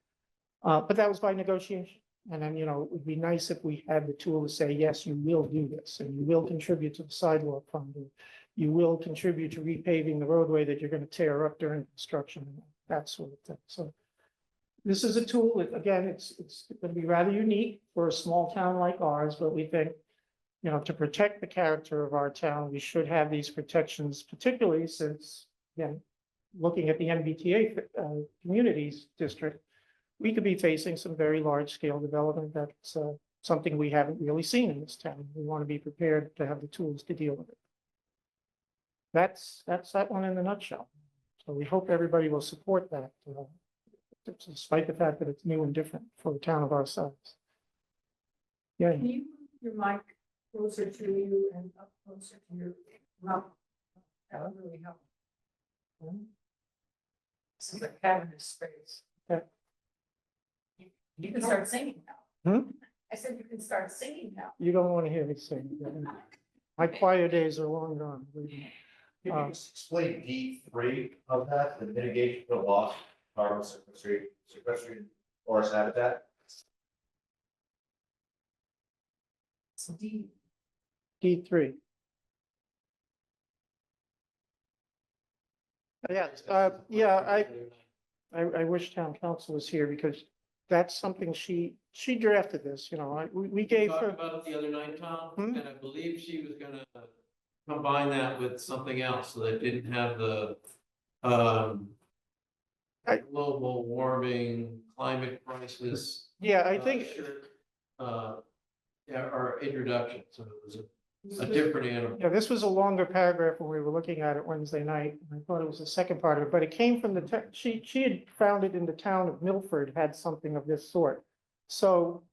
But that was by negotiation. And then, it would be nice if we had the tool to say, yes, you will do this, and you will contribute to the sidewalk fund. You will contribute to repaving the roadway that you're going to tear up during construction, that sort of thing. So this is a tool that, again, it's going to be rather unique for a small town like ours, but we think, to protect the character of our town, we should have these protections, particularly since, again, looking at the MBTA communities district, we could be facing some very large scale development. That's something we haven't really seen in this town. We want to be prepared to have the tools to deal with it. That's that one in a nutshell. So we hope everybody will support that, despite the fact that it's new and different for a town of our size. Yeah. Can you move your mic closer to you and up closer to your mouth? That would really help. This is a cavernous space. Okay. You can start singing now. Hmm? I said you can start singing now. You don't want to hear me sing. My choir days are long gone. Can you just explain D3 of that, the mitigation for loss, carbon sequestration, forest habitat? It's D. D3. Yeah, I wish town council was here because that's something she drafted this, we gave Talked her. about it the other night, Tom, Hmm? and I believe she was gonna combine that with something else, so that didn't have the global warming, climate crisis. Yeah, I think, Our introduction, so it was a different animal. yeah, this was a longer paragraph when we were looking at it Wednesday night. I thought it was the second part of it, but it came from she had found it in the town of Milford, had something of this sort. So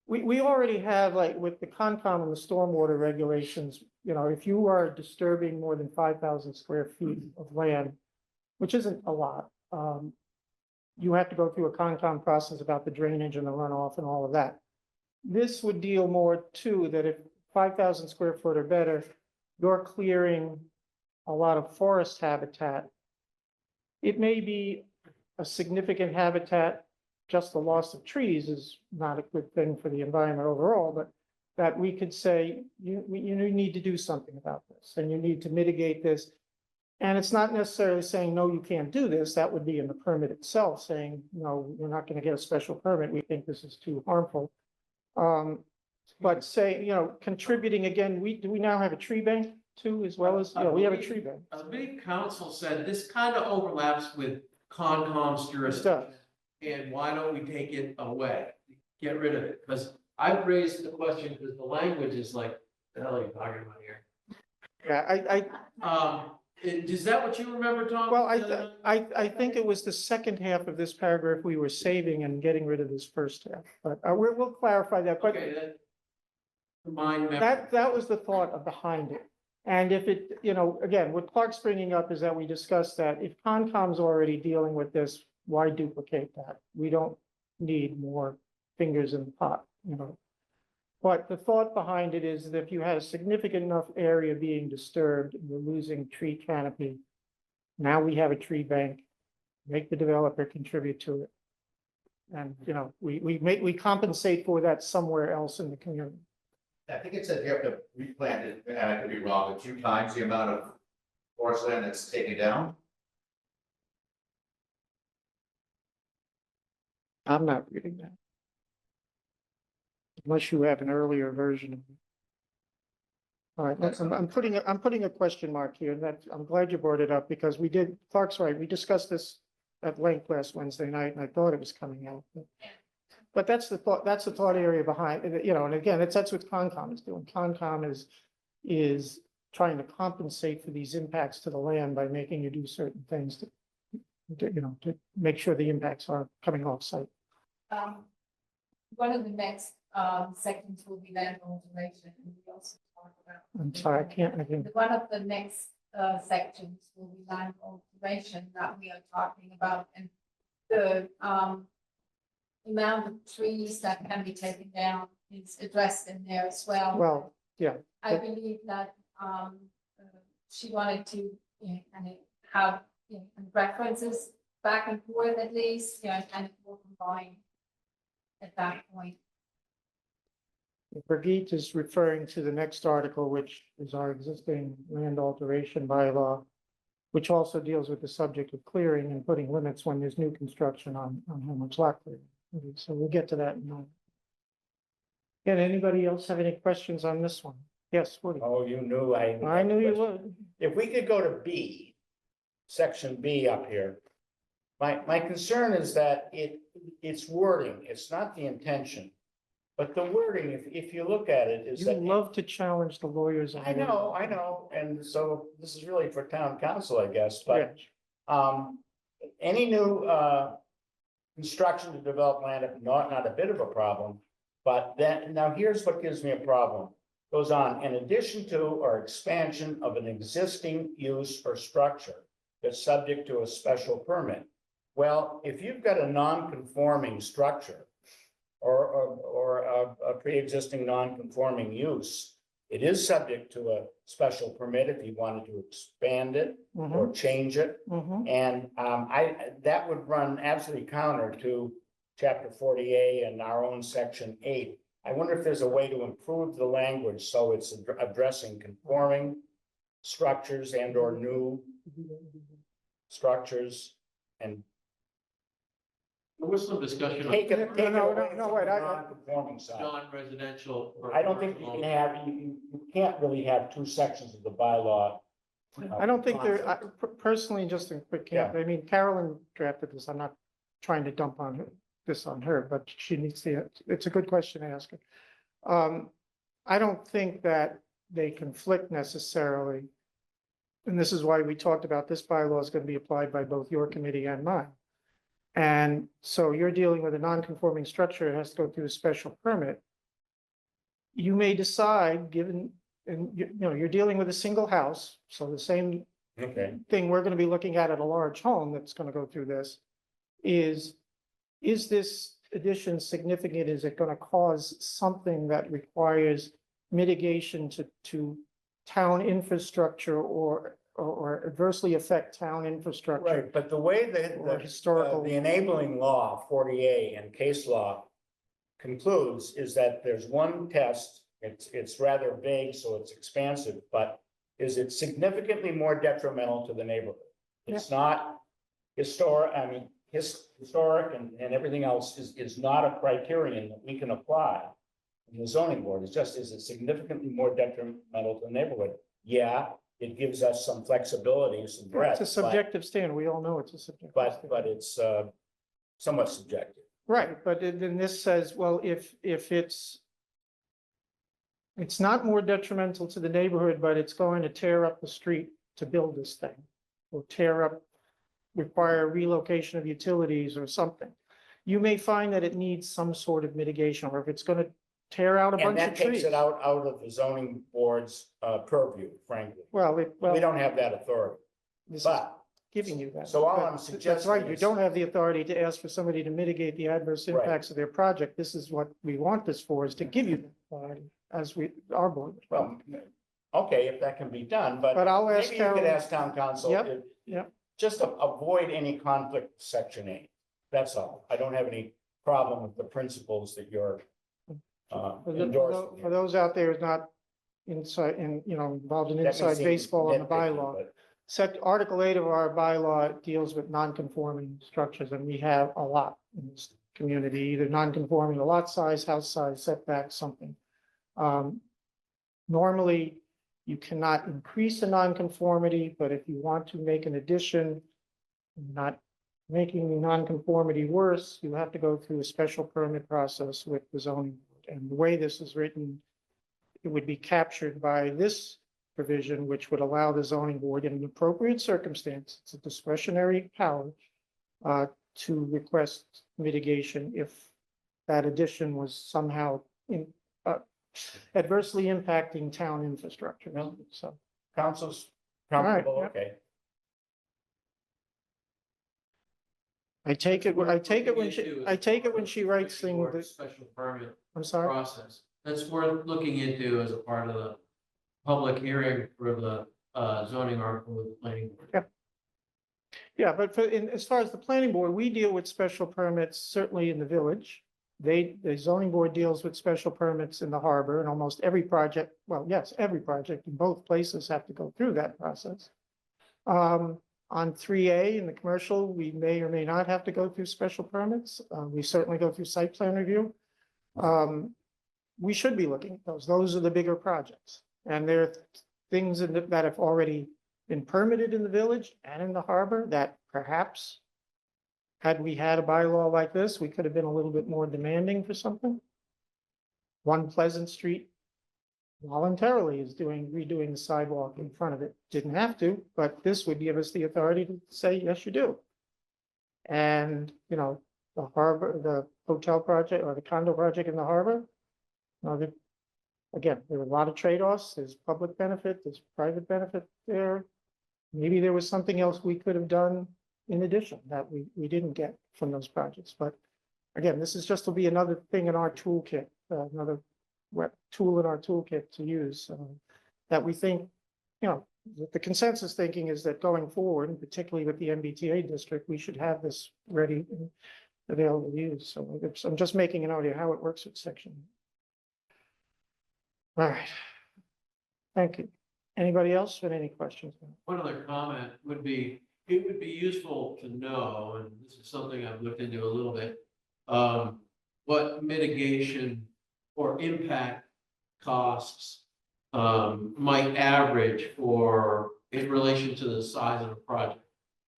we already have, like with the Concom and the stormwater regulations, if you are disturbing more than 5,000 square feet of land, which isn't a lot, you have to go through a Concom process about the drainage and the runoff and all of that. This would deal more too, that if 5,000 square foot or better, you're clearing a lot of forest habitat. It may be a significant habitat, just the loss of trees is not a good thing for the environment overall, but that we could say, you need to do something about this and you need to mitigate this. And it's not necessarily saying, no, you can't do this. That would be in the permit itself saying, no, you're not gonna get a special permit. We think this is too harmful. But say, contributing again, do we now have a tree bank too, as well as, we have a tree bank. I believe council said this kind of overlaps with Concom's It jurisdiction. does. And why don't we take it away? Get rid of it, because I've raised the question, because the language is like, the hell are you talking about here? Yeah, Is that what you remember, Tom? well, I think it was the second half of this paragraph we were saving and getting rid of this first half, but we'll clarify that, but Okay, that. Remind me. that was the thought behind it. And if it, again, what Clark's bringing up is that we discussed that if Concom's already dealing with this, why duplicate that? We don't need more fingers in the pot, But the thought behind it is that if you had a significant enough area being disturbed, and you're losing tree canopy. Now we have a tree bank, make the developer contribute to it. And, we compensate for that somewhere else in the community. I think it said you have to replant it, and I could be wrong, but 2 times the amount of forest land that's taken down. I'm not reading that. Unless you have an earlier version of it. All right, I'm putting a question mark here, and I'm glad you brought it up, because Clark's right, we discussed this at length last Wednesday night, and I thought it was coming out. But that's the thought area behind, and again, that's what Concom is doing. Concom is trying to compensate for these impacts to the land by making you do certain things to make sure the impacts are coming off site. One of the next sections will be land alteration, and we also talk about. I'm sorry, I can't. One of the next sections will be land alteration that we are talking about, and the amount of trees that can be taken down is addressed in there as well. Well, yeah. I believe that she wanted to kind of have references back and forth at least, kind of more combined at that point. Brigitte is referring to the next article, which is our existing land alteration bylaw, which also deals with the subject of clearing and putting limits when there's new construction on how much lot clearing. So we'll get to that in a moment. Can anybody else have any questions on this one? Yes, Woody. Oh, you knew I knew you would. If we could go to B, section B up here. My concern is that it's wording, it's not the intention. But the wording, if you look at it, is You that. love to challenge the lawyers. I know, and so this is really for town council, I guess, but any new construction to develop land, not a bit of a problem. But then, now here's what gives me a problem. Goes on, in addition to or expansion of an existing use or structure that's subject to a special permit. Well, if you've got a non-conforming structure or a pre-existing non-conforming use, it is subject to a special permit if you wanted to expand it or change it. And that would run absolutely counter to chapter 40A and our own section 8. I wonder if there's a way to improve the language so it's addressing conforming structures and or new structures and There was some discussion on take it away no, from wait, the non-conforming side. non-residential. I don't think you can have, you can't really have 2 sections of the bylaw. I don't think personally, just a quick, I mean, Carolyn drafted this. I'm not trying to dump this on her, but she needs to, it's a good question to ask her. I don't think that they conflict necessarily. And this is why we talked about this bylaw is going to be applied by both your committee and mine. And so you're dealing with a non-conforming structure, it has to go through a special permit. You may decide, you're dealing with a single house, so the same thing we're going to be looking at a large home that's going to go through this is this addition significant? Is it going to cause something that requires mitigation to town infrastructure or adversely affect town infrastructure? Right, but the way that the enabling law, 40A and case law concludes is that there's one test, it's rather vague, so it's expansive, but is it's significantly more detrimental to the neighborhood. It's not historic, I mean, historic and everything else is not a criterion that we can apply in the zoning board. It's just, is it significantly more detrimental to the neighborhood? Yeah, it gives us some flexibility, some breadth. It's a subjective standard. We all know it's a subjective. But standard. it's somewhat subjective. Right, but then this says, well, if it's not more detrimental to the neighborhood, but it's going to tear up the street to build this thing. Or require relocation of utilities or something. You may find that it needs some sort of mitigation, or if it's gonna tear out a And bunch that of takes trees. it out of the zoning board's purview, frankly. Well, We don't have that authority, this is but giving you that. So all But I'm That's suggesting right, you is- don't have the authority to ask for somebody to mitigate the adverse Right. impacts of their project. This is what we want this for, is to give you that authority, as our board. well, okay, if that can be done, but But I'll ask maybe you could Carol, ask town council. Yep, if- yep. Just to avoid any conflict with section 8. That's all. I don't have any problem with the principles that you're endorsing. For those out there who's not inside, involved in That may inside seem baseball on the nitpicky, bylaw. but Article 8 of our bylaw deals with non-conforming structures, and we have a lot in this community, either non-conforming to lot size, house size, setback, something. Normally, you cannot increase a non-conformity, but if you want to make an addition, not making the non-conformity worse, you have to go through a special permit process with the zoning board. And the way this is written, it would be captured by this provision, which would allow the zoning board in an appropriate circumstance, it's a discretionary power, to request mitigation if that addition was somehow adversely impacting town infrastructure. So, council's All right, comfortable, yep. okay. I take it when she writes things that, Special permit I'm sorry. process. That's worth looking into as a part of the public hearing for the zoning article with the planning board. Yeah, but as far as the planning board, we deal with special permits certainly in the village. The zoning board deals with special permits in the harbor, and almost every project, well, yes, every project in both places have to go through that process. On 3A in the commercial, we may or may not have to go through special permits. We certainly go through site plan review. We should be looking at those. Those are the bigger projects. And there are things that have already been permitted in the village and in the harbor that perhaps, had we had a bylaw like this, we could have been a little bit more demanding for something. One Pleasant Street voluntarily is redoing the sidewalk in front of it. Didn't have to, but this would give us the authority to say, yes, you do. And, the harbor, the hotel project or the condo project in the harbor. Again, there are a lot of trade-offs. There's public benefit, there's private benefit there. Maybe there was something else we could have done in addition that we didn't get from those projects. But again, this is just to be another thing in our toolkit, another tool in our toolkit to use, that we think, the consensus thinking is that going forward, and particularly with the MBTA district, we should have this ready and available to use. So I'm just making a note of how it works with section. All right. Thank you. Anybody else with any questions? One other comment would be, it would be useful to know, and this is something I've looked into a little bit, what mitigation or impact costs might average in relation to the size of a project.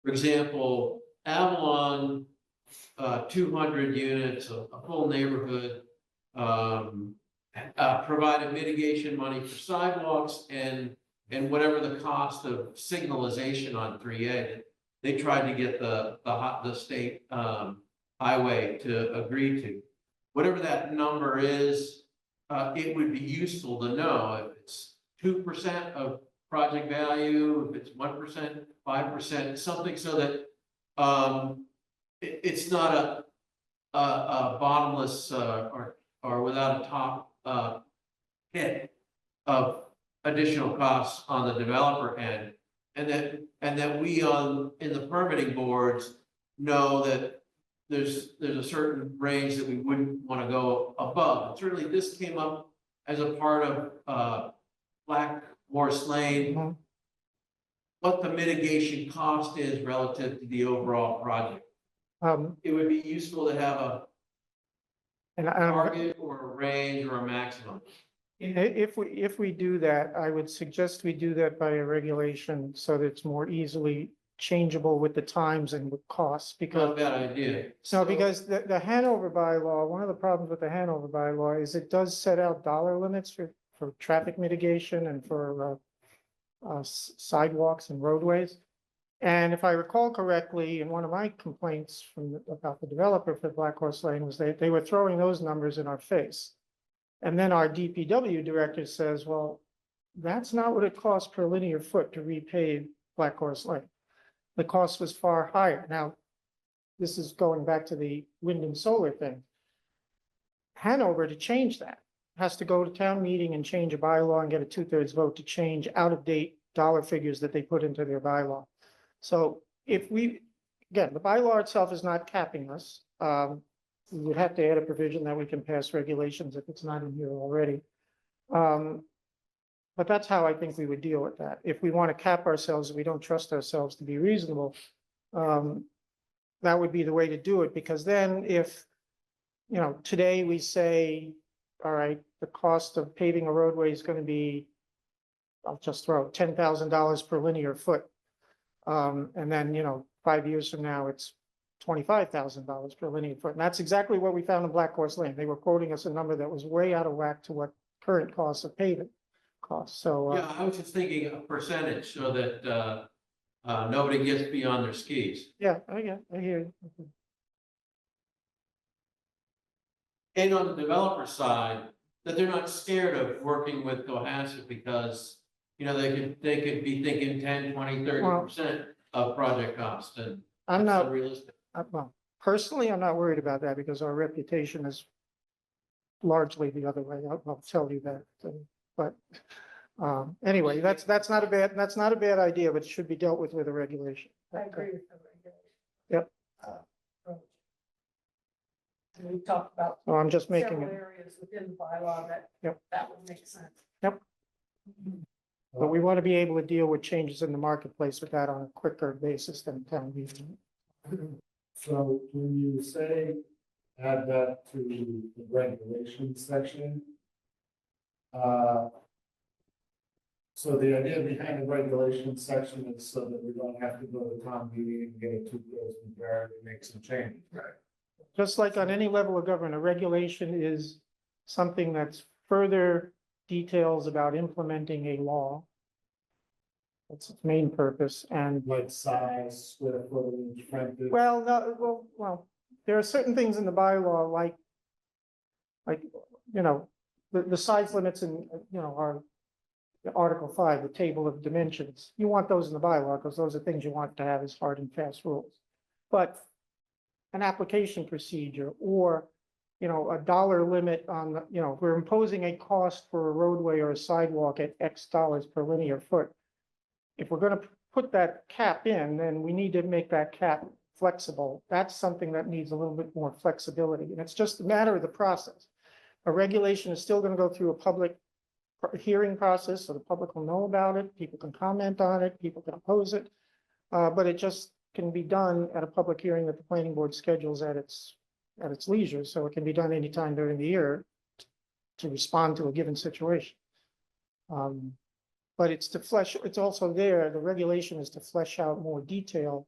For example, Avalon, 200 units, a full neighborhood, provided mitigation money for sidewalks and whatever the cost of signalization on 3A. They tried to get the state highway to agree to. Whatever that number is, it would be useful to know if it's 2% of project value, if it's 1%, 5%, something so that it's not a bottomless or without a top hit of additional costs on the developer end, and that we in the permitting boards know that there's a certain range that we wouldn't want to go above. And certainly this came up as a part of Morris Lane, Mhm. what the mitigation cost is relative to the overall project. It would be useful to have a And target or a range or a maximum. if we do that, I would suggest we do that by a regulation so that it's more easily changeable with the times and with costs, Not a because. bad idea. No, because the Hanover bylaw, one of the problems with the Hanover bylaw is it does set out dollar limits for traffic mitigation and for sidewalks and roadways. And if I recall correctly, in one of my complaints about the developer for Black Horse Lane was they were throwing those numbers in our face. And then our DPW director says, well, that's not what it costs per linear foot to repave Black Horse Lane. The cost was far higher. Now, this is going back to the wind and solar thing. Hanover, to change that, has to go to town meeting and change a bylaw and get a 2/3 vote to change out-of-date dollar figures that they put into their bylaw. So if again, the bylaw itself is not capping us. We would have to add a provision that we can pass regulations if it's not in here already. But that's how I think we would deal with that. If we want to cap ourselves, we don't trust ourselves to be reasonable. That would be the way to do it, because then if, today we say, all right, the cost of paving a roadway is going to be, I'll just throw $10,000 per linear foot. And then, 5 years from now, it's $25,000 per linear foot. And that's exactly what we found in Black Horse Lane. They were quoting us a number that was way out of whack to what current costs of paving costs. So, Yeah, I was just thinking a percentage so that nobody gets beyond their skis. yeah, I hear you. And on the developer side, that they're not scared of working with Cohasset because, they could be thinking 10, 20, 30% of project cost, and I'm that's not, unrealistic. well, personally, I'm not worried about that because our reputation is largely the other way. I'll tell you that. But anyway, that's not a bad idea, but it should be dealt with a regulation. I agree with the regulation. Yep. And we talked about So I'm just making several it, areas within the bylaw that, Yep. that would make sense. but we want to be able to deal with changes in the marketplace with that on a quicker basis than town meeting. So when you say add that to the regulation section. So the idea behind the regulation section is so that we don't have to go to town meeting and get a 2/3 majority to make some changes, right? Just like on any level of government, a regulation is something that's further details about implementing a law. That's its main purpose, and Like size, square footage, frontage. well, no, well, there are certain things in the bylaw like, the size limits in, are Article 5, the table of dimensions. You want those in the bylaw because those are things you want to have as hard and fast rules. But an application procedure or, a dollar limit on, we're imposing a cost for a roadway or a sidewalk at X dollars per linear foot. If we're going to put that cap in, then we need to make that cap flexible. That's something that needs a little bit more flexibility. And it's just a matter of the process. A regulation is still going to go through a public hearing process, so the public will know about it. People can comment on it, people can oppose it. But it just can be done at a public hearing that the planning board schedules at its leisure. So it can be done anytime during the year to respond to a given situation. But it's also there, the regulation is to flesh out more detail.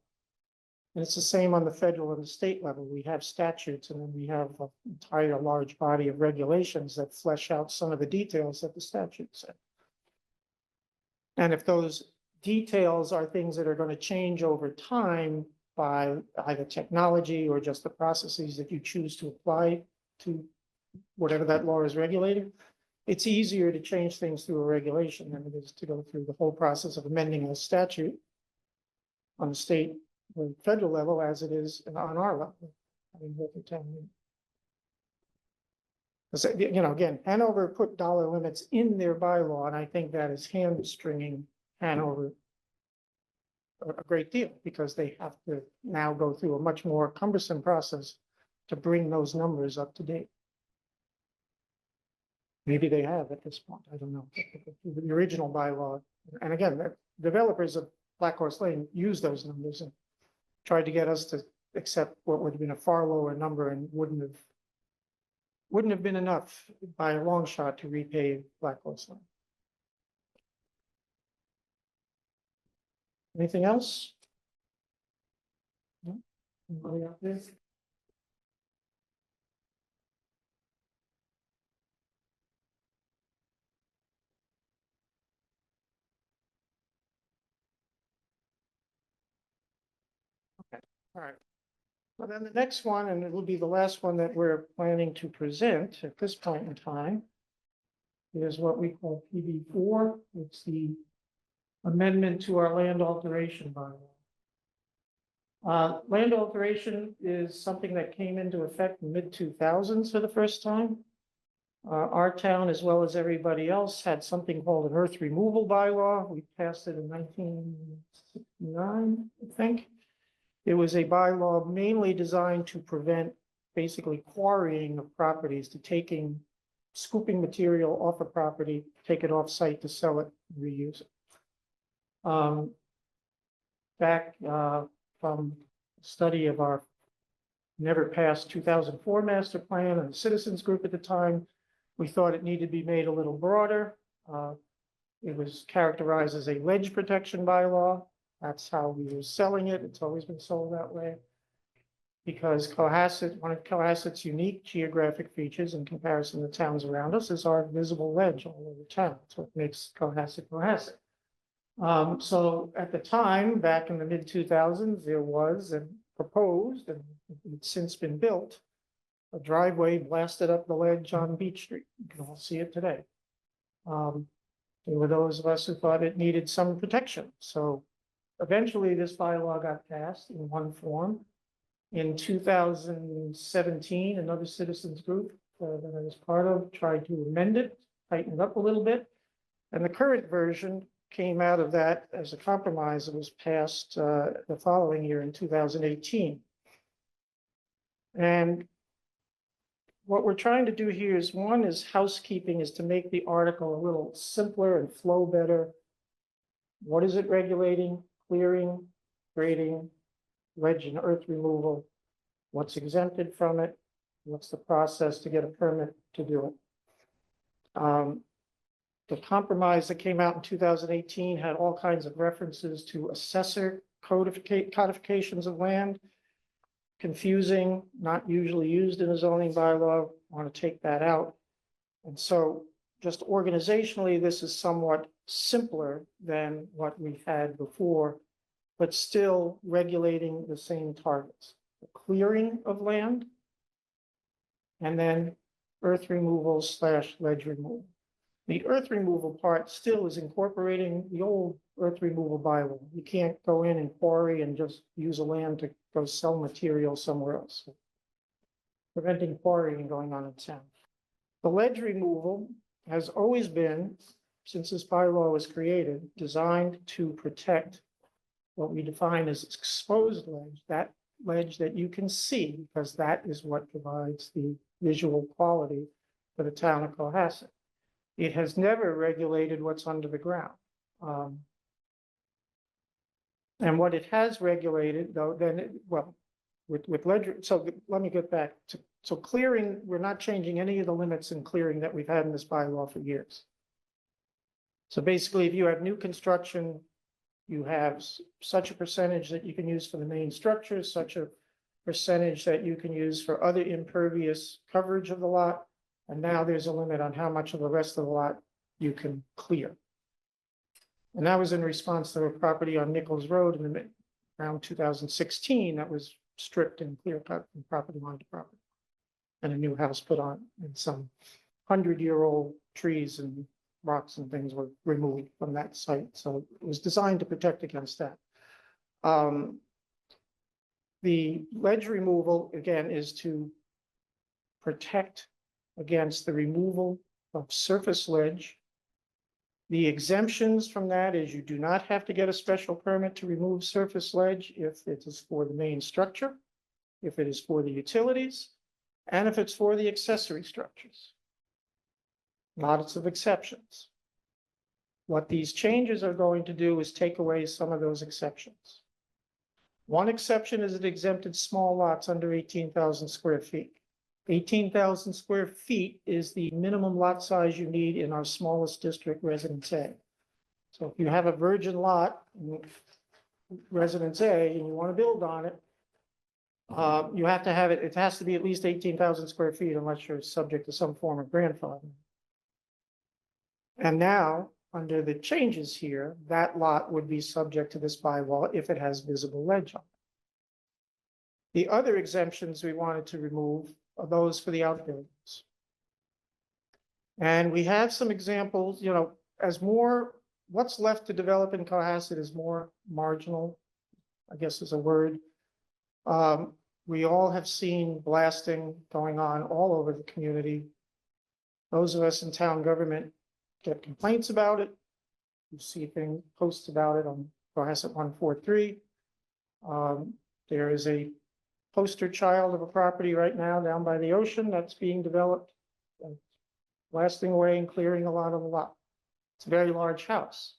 And it's the same on the federal and the state level. We have statutes and then we have an entire large body of regulations that flesh out some of the details that the statute said. And if those details are things that are going to change over time by either technology or just the processes that you choose to apply to whatever that law is regulating, it's easier to change things through a regulation than it is to go through the whole process of amending a statute on the state or federal level as it is on our level. I mean, local town meeting. Again, Hanover put dollar limits in their bylaw, and I think that is hamstringing Hanover a great deal because they have to now go through a much more cumbersome process to bring those numbers up to date. Maybe they have at this point, I don't know. The original bylaw, and again, the developers of Black Horse Lane used those numbers and tried to get us to accept what would have been a far lower number and wouldn't have been enough by a long shot to repave Black Horse Lane. Anything else? No? Anybody out there? All right. Well, then the next one, and it will be the last one that we're planning to present at this point in time, is what we call PB4. It's the amendment to our land alteration bylaw. Land alteration is something that came into effect in mid-2000s for the first time. Our town, as well as everybody else, had something called an earth removal bylaw. We passed it in 1969, I think. It was a bylaw mainly designed to prevent basically quarrying of properties, to scooping material off a property, take it off site to sell it, reuse it. Back from study of our never passed 2004 master plan and the citizens group at the time, we thought it needed to be made a little broader. It was characterized as a ledge protection bylaw. That's how we were selling it. It's always been sold that way. Because Cohasset, one of Cohasset's unique geographic features in comparison to towns around us is our visible ledge all over town. That's what makes Cohasset Cohasset. So at the time, back in the mid-2000s, there was and proposed, and it's since been built, a driveway blasted up the ledge on Beach Street. You can all see it today. There were those of us who thought it needed some protection. So eventually this bylaw got passed in one form. In 2017, another citizens group that I was part of tried to amend it, tighten it up a little bit. And the current version came out of that as a compromise that was passed the following year in 2018. And what we're trying to do here is, one is housekeeping, is to make the article a little simpler and flow better. What is it regulating? Clearing, grading, ledge and earth removal. What's exempted from it? What's the process to get a permit to do it? The compromise that came out in 2018 had all kinds of references to assessor codifications of land. Confusing, not usually used in a zoning bylaw. Want to take that out. And so just organizationally, this is somewhat simpler than what we've had before, but still regulating the same targets. The clearing of land, and then earth removal / ledge removal. The earth removal part still is incorporating the old earth removal bylaw. You can't go in and quarry and just use a land to go sell material somewhere else. Preventing quarrying going on in town. The ledge removal has always been, since this bylaw was created, designed to protect what we define as exposed ledge, that ledge that you can see, because that is what provides the visual quality for the town of Cohasset. It has never regulated what's under the ground. And what it has regulated, though, with ledge, so let me get back to, so clearing, we're not changing any of the limits in clearing that we've had in this bylaw for years. So basically, if you have new construction, you have such a percentage that you can use for the main structure, such a percentage that you can use for other impervious coverage of the lot. And now there's a limit on how much of the rest of the lot you can clear. And that was in response to a property on Nichols Road in around 2016 that was stripped and clear cut from property line to property. And a new house put on, and some 100-year-old trees and rocks and things were removed from that site. So it was designed to protect against that. The ledge removal, again, is to protect against the removal of surface ledge. The exemptions from that is you do not have to get a special permit to remove surface ledge if it is for the main structure, if it is for the utilities, and if it's for the accessory structures. lots of exceptions. What these changes are going to do is take away some of those exceptions. One exception is it exempted small lots under 18,000 square feet. 18,000 square feet is the minimum lot size you need in our smallest district, Residence A. So if you have a virgin lot, Residence A, and you want to build on it, you have to have it, it has to be at least 18,000 square feet unless you're subject to some form of grandfathering. And now, under the changes here, that lot would be subject to this bylaw if it has visible ledge on it. The other exemptions we wanted to remove are those for the outbuildings. And we have some examples, you know, as more, what's left to develop in Cohasset is more marginal, I guess is a word. We all have seen blasting going on all over the community. Those of us in town government get complaints about it. You see things, posts about it on Cohasset 143. There is a poster child of a property right now down by the ocean that's being developed. Blasting away and clearing a lot of the lot. It's a very large house.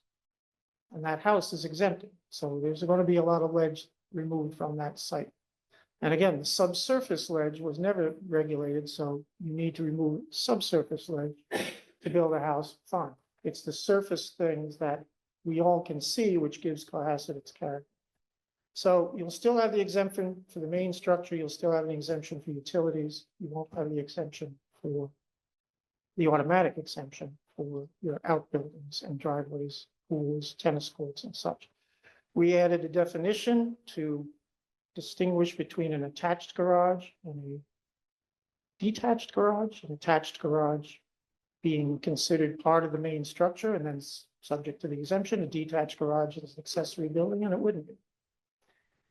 And that house is exempted. So there's going to be a lot of ledge removed from that site. And again, the subsurface ledge was never regulated, so you need to remove subsurface ledge to build a house, fine. It's the surface things that we all can see, which gives Cohasset its character. So you'll still have the exemption for the main structure, you'll still have an exemption for utilities, you won't have the exemption for the automatic exemption for your outbuildings and driveways, pools, tennis courts and such. We added a definition to distinguish between an attached garage and a detached garage. An attached garage being considered part of the main structure and then subject to the exemption. A detached garage is an accessory building and it wouldn't be.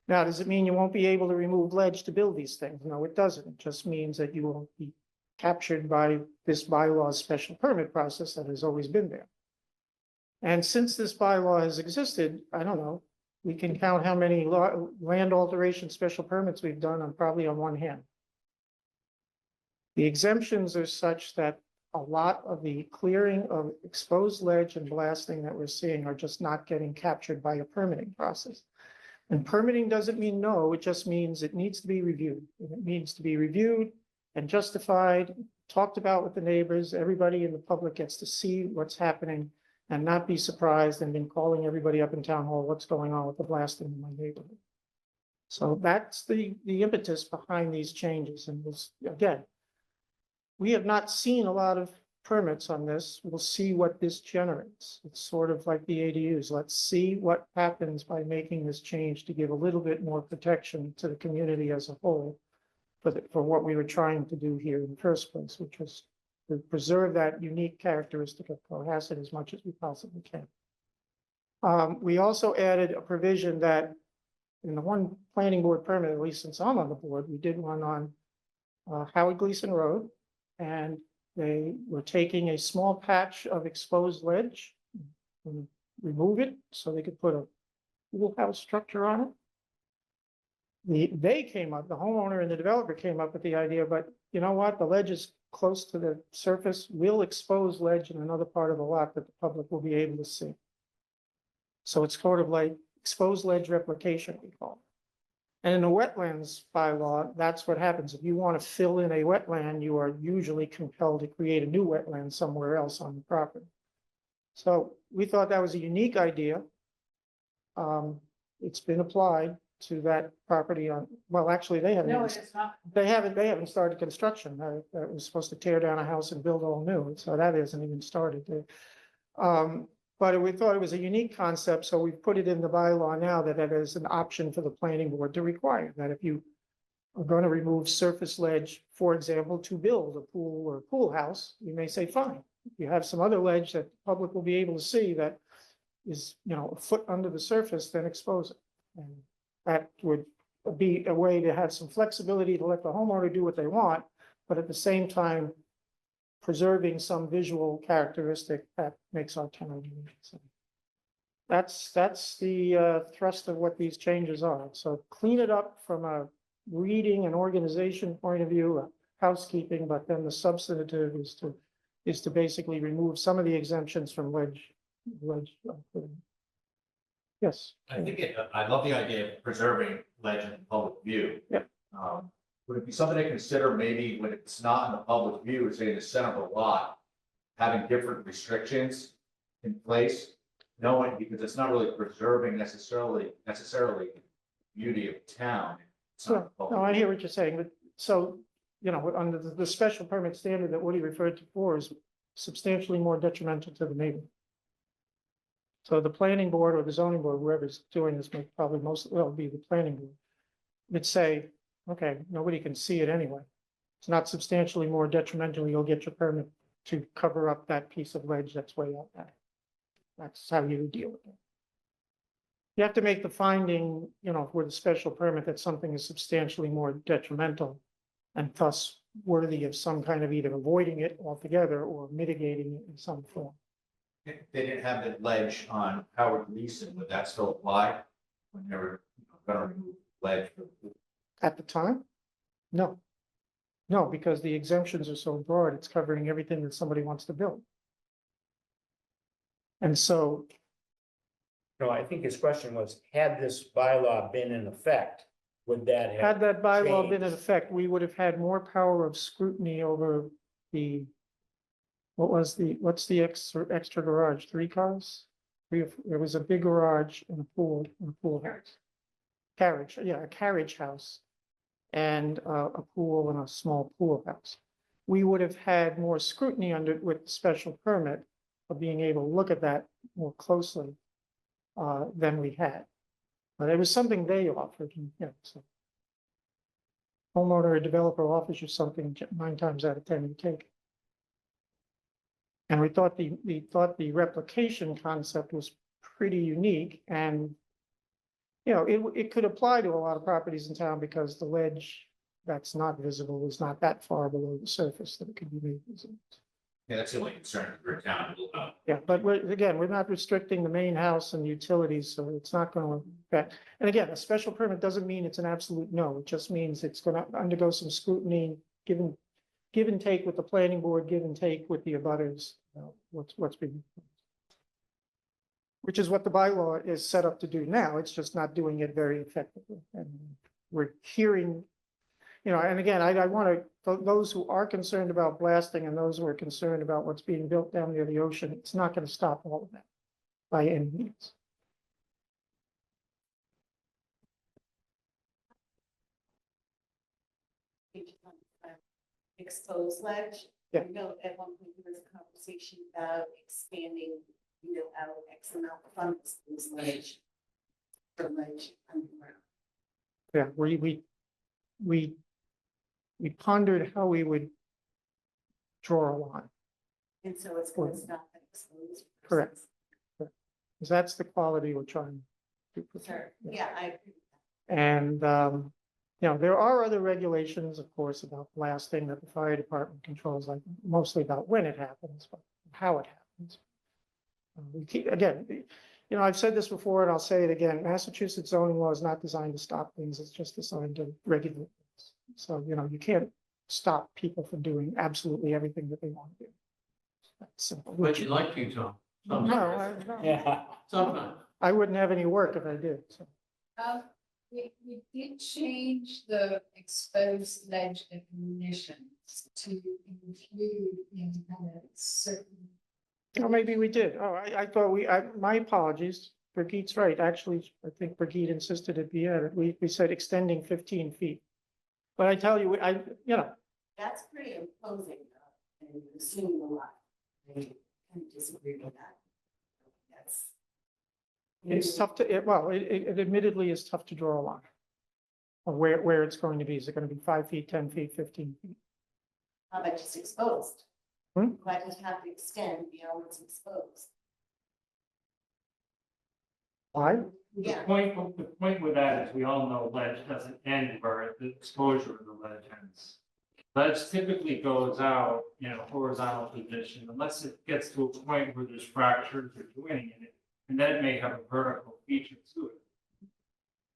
Now, does it mean you won't be able to remove ledge to build these things? No, it doesn't. It just means that you won't be captured by this bylaw's special permit process that has always been there. And since this bylaw has existed, I don't know, we can count how many land alteration special permits we've done on probably on one hand. The exemptions are such that a lot of the clearing of exposed ledge and blasting that we're seeing are just not getting captured by a permitting process. And permitting doesn't mean no, it just means it needs to be reviewed. And it needs to be reviewed and justified, talked about with the neighbors. Everybody in the public gets to see what's happening and not be surprised and been calling everybody up in town hall, what's going on with the blasting in my neighborhood. So that's the impetus behind these changes. And this, again, we have not seen a lot of permits on this. We'll see what this generates. It's sort of like the ADUs. Let's see what happens by making this change to give a little bit more protection to the community as a whole for what we were trying to do here in the first place, which was to preserve that unique characteristic of Cohasset as much as we possibly can. We also added a provision that in the one planning board permit, at least since I'm on the board, we did one on Howard Gleason Road, and they were taking a small patch of exposed ledge and remove it so they could put a pool house structure on it. They came up, the homeowner and the developer came up with the idea, but you know what? The ledge is close to the surface. We'll expose ledge in another part of the lot that the public will be able to see. So it's sort of like exposed ledge replication, we call it. And in the wetlands bylaw, that's what happens. If you want to fill in a wetland, you are usually compelled to create a new wetland somewhere else on the property. So we thought that was a unique idea. It's been applied to that property on, well, actually, they haven't. No, even- it is not. They haven't started construction. That was supposed to tear down a house and build all new, so that hasn't even started. But we thought it was a unique concept, so we put it in the bylaw now that it is an option for the planning board to require that if you are going to remove surface ledge, for example, to build a pool or a pool house, you may say, fine. If you have some other ledge that the public will be able to see that is, you know, a foot under the surface, then expose it. And that would be a way to have some flexibility to let the homeowner do what they want, but at the same time, preserving some visual characteristic that makes our town unique. So that's the thrust of what these changes are. So clean it up from a reading and organization point of view, housekeeping, but then the substantive is to is to basically remove some of the exemptions from ledge. Yes. I think I love the idea of preserving ledge in the public view. Yeah. Would it be something to consider maybe when it's not in the public view, say in the center of the lot, having different restrictions in place? Knowing, because it's not really preserving necessarily beauty of town. It's not in the public No, I view. hear what you're saying, but so, under the special permit standard that Woody referred to before is substantially more detrimental to the neighborhood. So the planning board or the zoning board, whoever's doing this, probably well, be the planning board, would say, okay, nobody can see it anyway. It's not substantially more detrimental, you'll get your permit to cover up that piece of ledge that's way out there. That's how you deal with it. You have to make the finding, with a special permit that something is substantially more detrimental and thus worthy of some kind of either avoiding it altogether or mitigating it in some form. If they didn't have the ledge on Howard Leeson, would that still apply? When they were gonna remove ledge? At the time? No. No, because the exemptions are so broad, it's covering everything that somebody wants to build. And so, No, I think his question was, had this bylaw been in effect, would that have? had that bylaw been in changed? effect, we would have had more power of scrutiny over the. What's the extra garage, 3 cars? There was a big garage and a pool house. Carriage, yeah, a carriage house. And a pool and a small pool house. We would have had more scrutiny with the special permit of being able to look at that more closely than we had. But it was something they offered, so. Homeowner or developer offers you something 9 times out of 10 you take it. And we thought the replication concept was pretty unique and it could apply to a lot of properties in town because the ledge that's not visible is not that far below the surface that it could be made visible. Yeah, that's the only concern for town. Yeah, but we're not restricting the main house and utilities, so it's not going to affect. And again, a special permit doesn't mean it's an absolute no. It just means it's going to undergo some scrutiny, give and take with the planning board, give and take with the abutters, what's being. Which is what the bylaw is set up to do now. It's just not doing it very effectively. And we're hearing, and again, I want to, those who are concerned about blasting and those who are concerned about what's being built down near the ocean, it's not going to stop all of that by any means. Exposed ledge. Yeah. I know at one point there was a conversation about expanding, out X amount from exposed ledge. For ledge underground. Yeah, we pondered how we would draw a line. And so it's going to stop at exposed. Correct. Because that's the quality we're trying to. Sure, yeah, I agree with that. And, there are other regulations, of course, about blasting that the fire department controls, like mostly about when it happens, but how it happens. We keep, again, I've said this before and I'll say it again, Massachusetts zoning law is not designed to stop things, it's just designed to regulate things. So, you can't stop people from doing absolutely everything that they want to do. That's simple. But you'd like to, Tom. No, Sometimes. Yeah. Sometimes. I wouldn't have any work if I did, so. We did change the exposed ledge definitions to include in kind of certain. Oh, maybe we did. Oh, I thought my apologies. Brigitte's right. Actually, I think Brigitte insisted it be added. We said extending 15 feet. But I tell you, That's pretty imposing, though, and assuming a lot. I kind of disagree with that. That's. it's tough to, it admittedly is tough to draw a line. Of where it's going to be. Is it going to be 5 feet, 10 feet, 15 feet? How about just exposed? Hmm? Why does it have to extend beyond what's exposed? Why? The Yeah. point with that is we all know ledge doesn't end where the exposure of the ledge ends. Ledge typically goes out in a horizontal position unless it gets to a point where there's fractures or joining in it. And then it may have a vertical feature to it.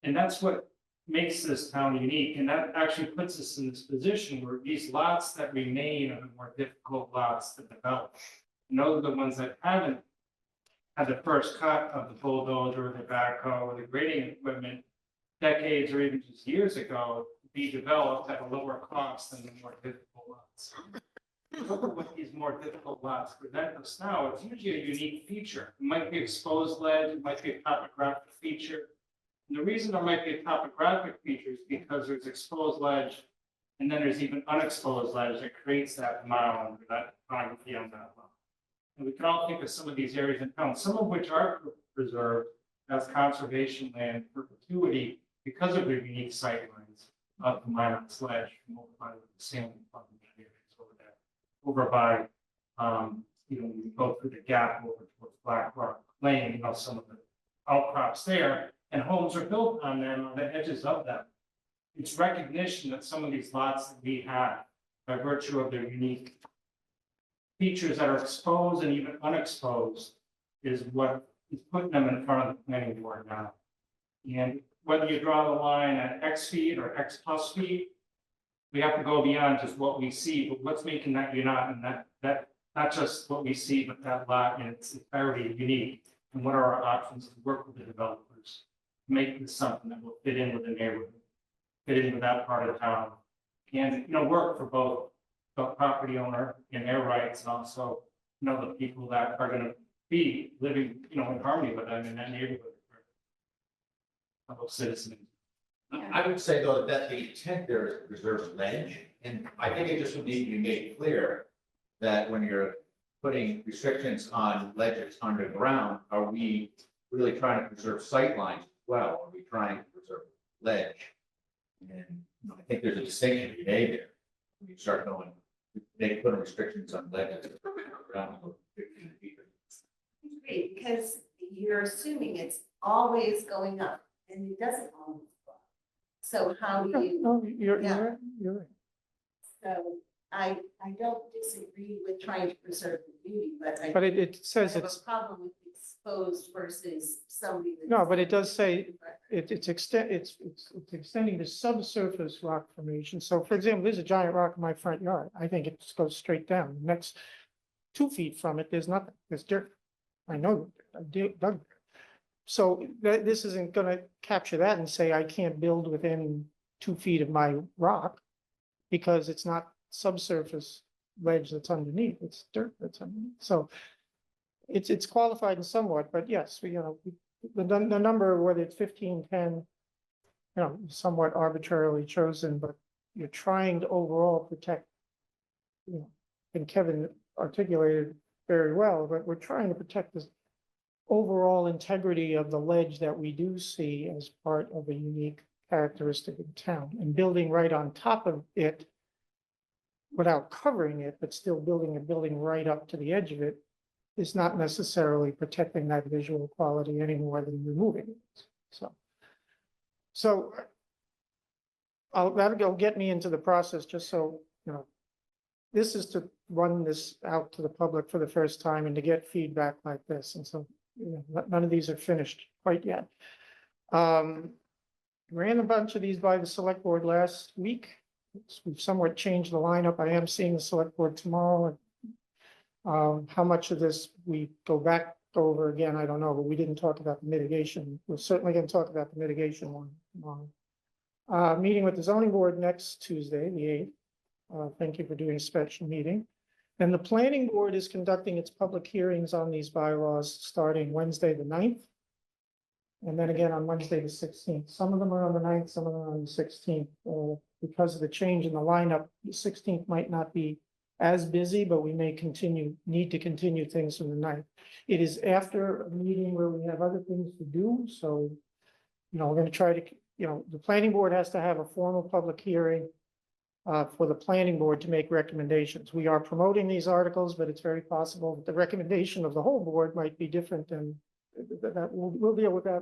And that's what makes this town unique, and that actually puts us in this position where these lots that remain are the more difficult lots to develop. And those are the ones that haven't had the first cut of the bulldozer, or the backhoe, or the grading equipment decades or even just years ago be developed at a lower cost than the more difficult lots. Look at what these more difficult lots present us now. It's usually a unique feature. It might be exposed ledge, it might be a topographic feature. And the reason there might be a topographic feature is because there's exposed ledge, and then there's even unexposed ledge that creates that mound, or that topography on that level. And we can all think of some of these areas in town, some of which are preserved as conservation land perpetuity because of their unique sightlines of the Minot ledge, over by the salmon farm areas over there, over by, you go through the gap over towards Black Rock Lane, some of the outcrops there, and homes are built on them, on the edges of them. It's recognition that some of these lots that we have, by virtue of their unique features that are exposed and even unexposed, is what is putting them in front of the planning board now. And whether you draw the line at X feet or X plus feet, we have to go beyond just what we see, but what's making that unite, and that not just what we see, but that lot in its entirety unique. And what are our options to work with the developers, make this something that will fit in with the neighborhood, fit in with that part of town, and work for both the property owner and their rights, and also the people that are going to be living in harmony with them in that neighborhood. Fellow citizens. I would say though that the intent there is to preserve ledge, and I think it just would need to be made clear that when you're putting restrictions on ledges underground, are we really trying to preserve sightlines as well? Are we trying to preserve ledge? And I think there's a distinction to be made there. When you start going, they put restrictions on ledges around 15 feet. Great, because you're assuming it's always going up, and it doesn't always go up. So how do you? No, you're Yeah. right, you're right. So I don't disagree with trying to preserve the beauty, but I. But it says have it's, a problem with exposed versus somebody. that's- no, but it does say it's extending the subsurface rock formation. So for example, there's a giant rock in my front yard. I think it just goes straight down. The next 2 feet from it, there's nothing, there's dirt. I know, I dug there. So this isn't gonna capture that and say I can't build within 2 feet of my rock, because it's not subsurface ledge that's underneath, it's dirt that's underneath. So it's qualified in somewhat, but yes, the number, whether it's 15, 10, somewhat arbitrarily chosen, but you're trying to overall protect, and Kevin articulated very well, but we're trying to protect this overall integrity of the ledge that we do see as part of a unique characteristic of town, and building right on top of it without covering it, but still building a building right up to the edge of it is not necessarily protecting that visual quality any more than removing it. So that'll get me into the process, just so, this is to run this out to the public for the first time and to get feedback like this. And so, none of these are finished quite yet. Ran a bunch of these by the select board last week. We've somewhat changed the lineup. I am seeing the select board tomorrow. How much of this we go back over again, I don't know, but we didn't talk about the mitigation. We're certainly going to talk about the mitigation one tomorrow. Meeting with the zoning board next Tuesday, the 8th. Thank you for doing a special meeting. And the planning board is conducting its public hearings on these bylaws starting Wednesday, the 9th. And then again on Wednesday, the 16th. Some of them are on the 9th, some of them are on the 16th. Because of the change in the lineup, the 16th might not be as busy, but we may need to continue things from the 9th. It is after a meeting where we have other things to do. So, we're going to try to, the planning board has to have a formal public hearing for the planning board to make recommendations. We are promoting these articles, but it's very possible that the recommendation of the whole board might be different, and that we'll deal with that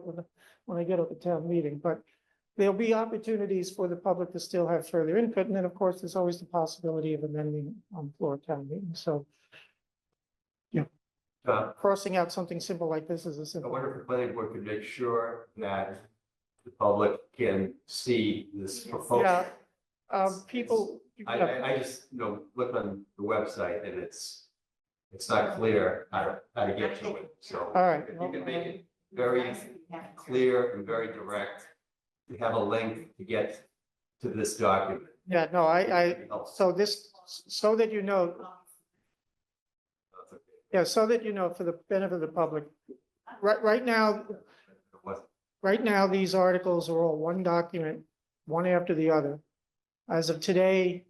when I get at the town meeting. But there'll be opportunities for the public to still have further input. And then, of course, there's always the possibility of amending on floor town meeting. So, crossing out something simple like this is a I simple. wonder if the planning board could make sure that the public can see this proposal. Yeah, people. I just, look on the website and it's not clear how to get to it. So All right. if you can make it very clear and very direct, you have a link to get to this document. Yeah, no, so this, so that you know, yeah, so that you know, for the benefit of the public, right now, these articles are all one document, one after the other. As of today,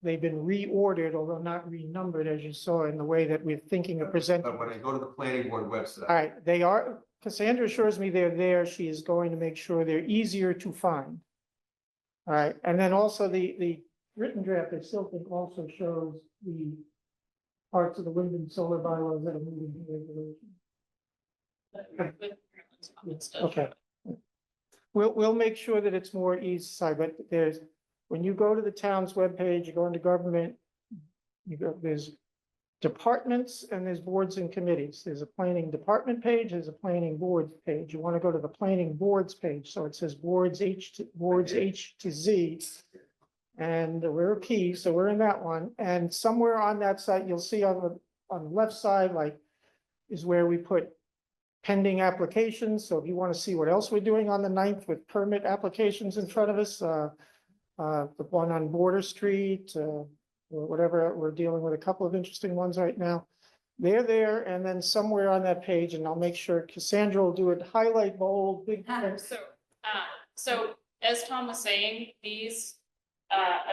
they've been reordered, although not renumbered, as you saw in the way that we're thinking of presenting. But when I go to the planning board website. All right, they are, Cassandra assures me they're there. She is going to make sure they're easier to find. All right, and then also the written draft, I still think also shows the parts of the wind and solar bylaws that are moving to regulation. Okay. We'll make sure that it's more east side, but when you go to the town's webpage, you go into government, there's departments and there's boards and committees. There's a planning department page, there's a planning board page. You want to go to the planning boards page. So it says boards H to Z. And we're a P, so we're in that one. And somewhere on that site, you'll see on the left side, like, is where we put pending applications. So if you want to see what else we're doing on the 9th with permit applications in front of us, the one on Border Street, or whatever, we're dealing with a couple of interesting ones right now. They're there, and then somewhere on that page, and I'll make sure Cassandra will do it, highlight bold, big. So as Tom was saying, these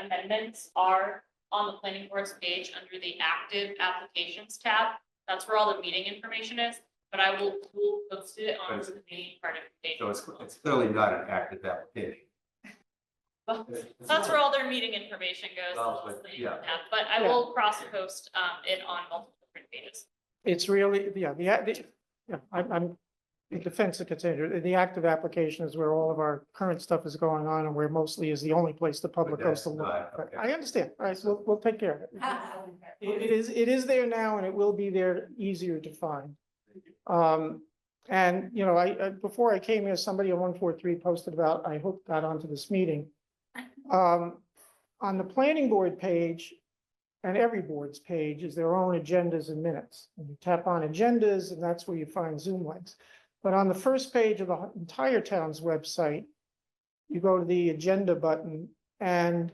amendments are on the planning board's page under the active applications tab. That's where all the meeting information is, but we'll post it on the main part of the page. So it's clearly not an active application. Well, that's where all their meeting information goes. Well, but, yeah. But I will cross post it on multiple different pages. It's really, I'm in defense of Cassandra. The active application is where all of our current stuff is going on and where mostly is the only place the public goes to look. But I understand. All right, so we'll take care of it. It is there now and it will be there easier to find. And, I before I came here, somebody on 143 posted about, I hope got onto this meeting. On the planning board page and every board's page is their own agendas and minutes. And you tap on agendas and that's where you find Zoom links. But on the first page of the entire town's website, you go to the agenda button and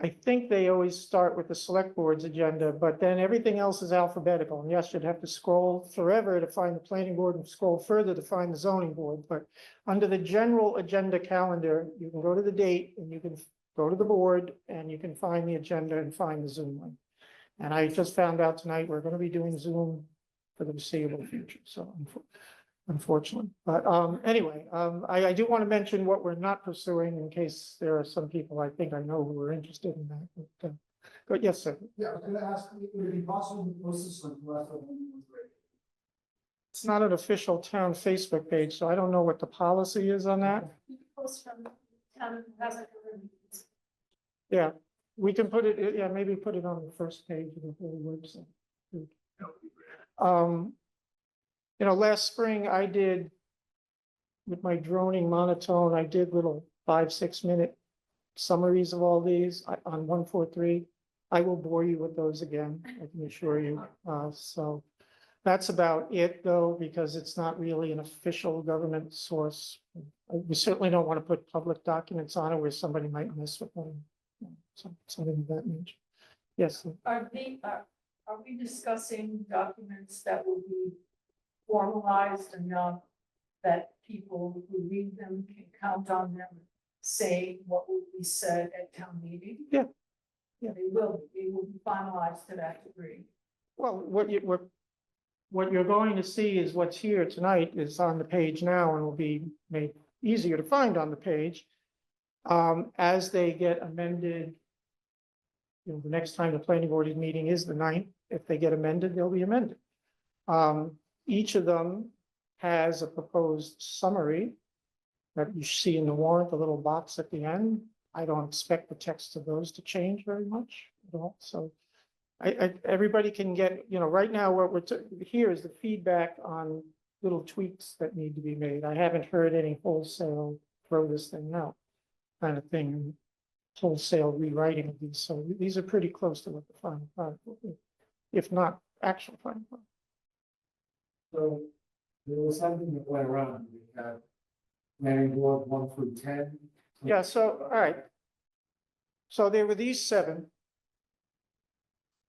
I think they always start with the select board's agenda, but then everything else is alphabetical. And yes, you'd have to scroll forever to find the planning board and scroll further to find the zoning board. But under the general agenda calendar, you can go to the date and you can go to the board and you can find the agenda and find the Zoom link. And I just found out tonight, we're going to be doing Zoom for the foreseeable future. So unfortunately, but anyway, I do want to mention what we're not pursuing in case there are some people I think I know who are interested in that. But yes, sir. Yeah, I was gonna ask, would it be possible to post this on the left of It's not an official town Facebook page, so I don't know what the policy is on that. You can post from town, has it. Yeah, we can put it, yeah, maybe put it on the first page of the whole website. Last spring I did with my droning monotone, I did little 5-6 minute summaries of all these on 143. I will bore you with those again, I can assure you. So that's about it though, because it's not really an official government source. We certainly don't want to put public documents on it where somebody might mess with them. Something of that nature. Yes. Are we discussing documents that will be formalized enough that people who read them can count on them, say what will be said at town meeting? Yeah. Yeah. They will be finalized to that degree. Well, what you're going to see is what's here tonight is on the page now and will be made easier to find on the page. As they get amended, the next time the planning board is meeting is the 9th. If they get amended, they'll be amended. Each of them has a proposed summary that you see in the warrant, the little box at the end. I don't expect the text of those to change very much at all. So everybody can get, right now what here is the feedback on little tweaks that need to be made. I haven't heard any wholesale throw this thing out, kind of thing. Wholesale rewriting of these, so these are pretty close to what the final product will be, if not actual final product. So there was something that went around, we had planning board 1 through 10. Yeah, so, all right. So there were these 7.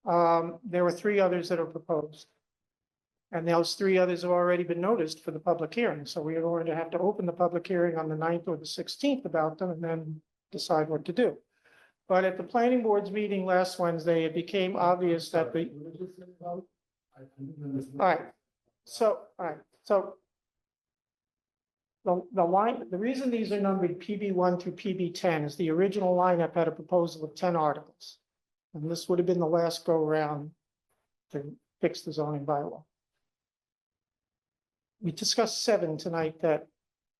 There were 3 others that are proposed. And those 3 others have already been noticed for the public hearing, so we are going to have to open the public hearing on the 9th or the 16th about them and then decide what to do. But at the planning board's meeting last Wednesday, it became obvious that the, What did you say about? I didn't understand. all right, so the line, the reason these are numbered PB1 through PB10 is the original lineup had a proposal of 10 articles. And this would have been the last go round to fix the zoning bylaw. We discussed 7 tonight that,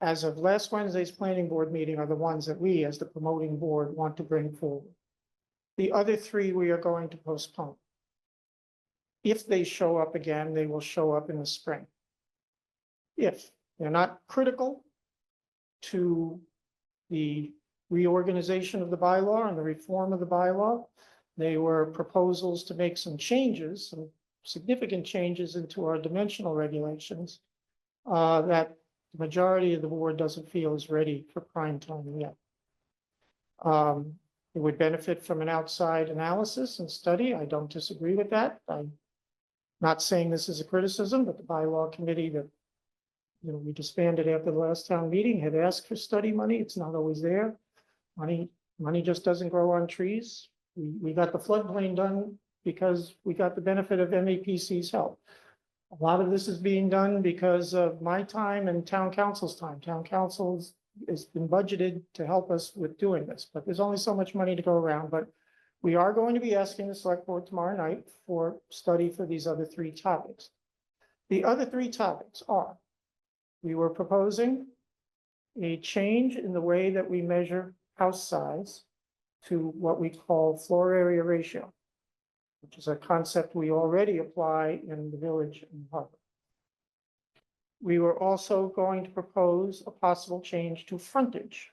as of last Wednesday's planning board meeting, are the ones that we, as the promoting board, want to bring forward. The other 3 we are going to postpone. If they show up again, they will show up in the spring. If they're not critical to the reorganization of the bylaw and the reform of the bylaw, they were proposals to make some changes, some significant changes into our dimensional regulations that the majority of the board doesn't feel is ready for prime time yet. It would benefit from an outside analysis and study. I don't disagree with that. I'm not saying this is a criticism, but the bylaw committee that we disbanded after the last town meeting had asked for study money. It's not always there. Money just doesn't grow on trees. We got the floodplain done because we got the benefit of MAPC's help. A lot of this is being done because of my time and town council's time. Town council's has been budgeted to help us with doing this, but there's only so much money to go around. But we are going to be asking the select board tomorrow night for study for these other 3 topics. The other 3 topics are, we were proposing a change in the way that we measure house size to what we call floor area ratio, which is a concept we already apply in the village and harbor. We were also going to propose a possible change to frontage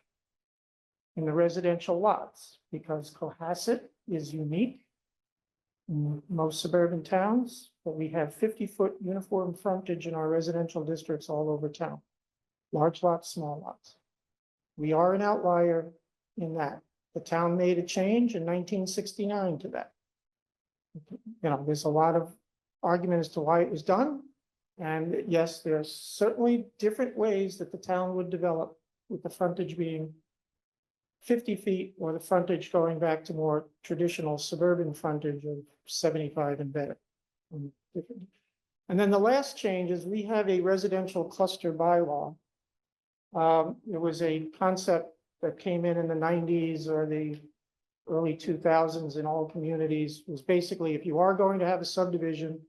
in the residential lots, because Cohasset is unique in most suburban towns, but we have 50-foot uniform frontage in our residential districts all over town. Large lots, small lots. We are an outlier in that. The town made a change in 1969 to that. There's a lot of argument as to why it was done. And yes, there's certainly different ways that the town would develop, with the frontage being 50 feet or the frontage going back to more traditional suburban frontage of 75 and better. And then the last change is we have a residential cluster bylaw. There was a concept that came in the 90s or the early 2000s in all communities, was basically, if you are going to have a subdivision,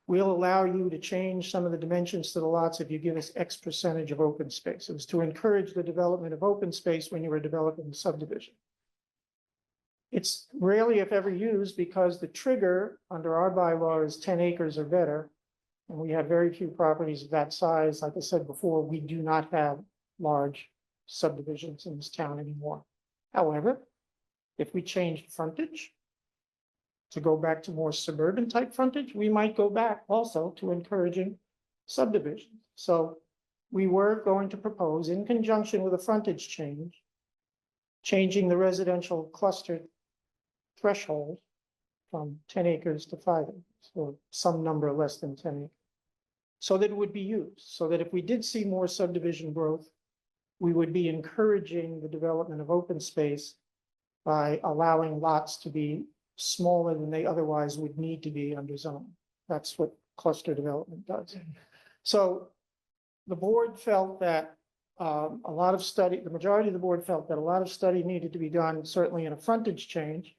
we'll allow you to change some of the dimensions to the lots if you give us X percentage of open space. It was to encourage the development of open space when you were developing the subdivision. It's rarely, if ever, used because the trigger under our bylaw is 10 acres or better. And we have very few properties of that size. Like I said before, we do not have large subdivisions in this town anymore. However, if we change frontage to go back to more suburban type frontage, we might go back also to encouraging subdivisions. So we were going to propose, in conjunction with a frontage change, changing the residential cluster threshold from 10 acres to 5 acres, or some number less than 10 acres, so that it would be used, so that if we did see more subdivision growth, we would be encouraging the development of open space by allowing lots to be smaller than they otherwise would need to be under zoning. That's what cluster development does. So the board felt that a lot of study, the majority of the board felt that a lot of study needed to be done, certainly in a frontage change,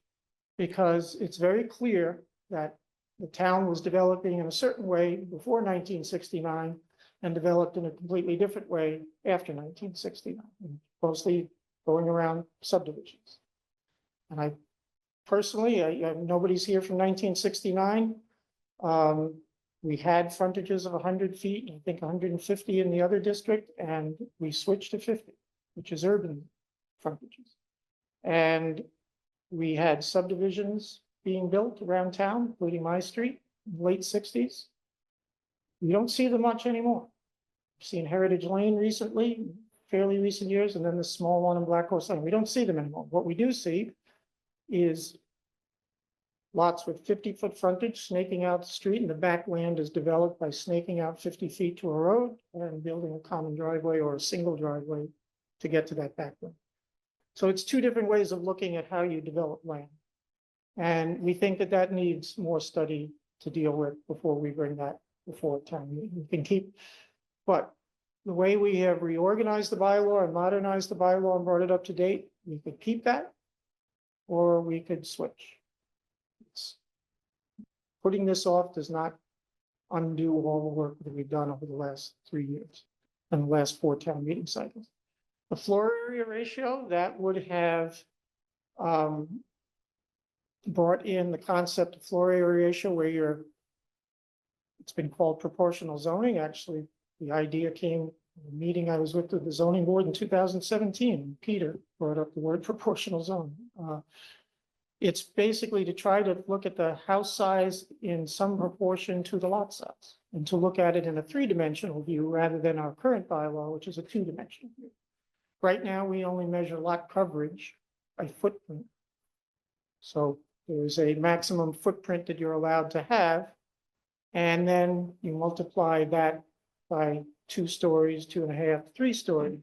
because it's very clear that the town was developing in a certain way before 1969 and developed in a completely different way after 1969, mostly going around subdivisions. And I personally, nobody's here from 1969. We had frontages of 100 feet, I think 150 in the other district, and we switched to 50. which is urban frontages. And we had subdivisions being built around town, including my street, in the late sixties. We don't see them much anymore. I've seen Heritage Lane recently, fairly recent years, and then the small one in Black Horse Lane. We don't see them anymore. What we do see is lots with 50-foot frontage snaking out the street, and the back land is developed by snaking out 50 feet to a road and building a common driveway or a single driveway to get to that back land. So it's two different ways of looking at how you develop land. And we think that that needs more study to deal with before we bring that before town meeting. We can keep, but the way we have reorganized the bylaw and modernized the bylaw and brought it up to date, we could keep that, or we could switch. Putting this off does not undo all the work that we've done over the last 3 years and the last 4 town meeting cycles. The floor area ratio, that would have brought in the concept of floor area ratio where it's been called proportional zoning. Actually, the idea came from a meeting I was with the zoning board in 2017. Peter brought up the word proportional zoning. It's basically to try to look at the house size in some proportion to the lot size and to look at it in a 3-dimensional view rather than our current bylaw, which is a 2-dimensional view. Right now, we only measure lot coverage by footprint. So there's a maximum footprint that you're allowed to have. And then you multiply that by 2 stories, 2.5, 3-story.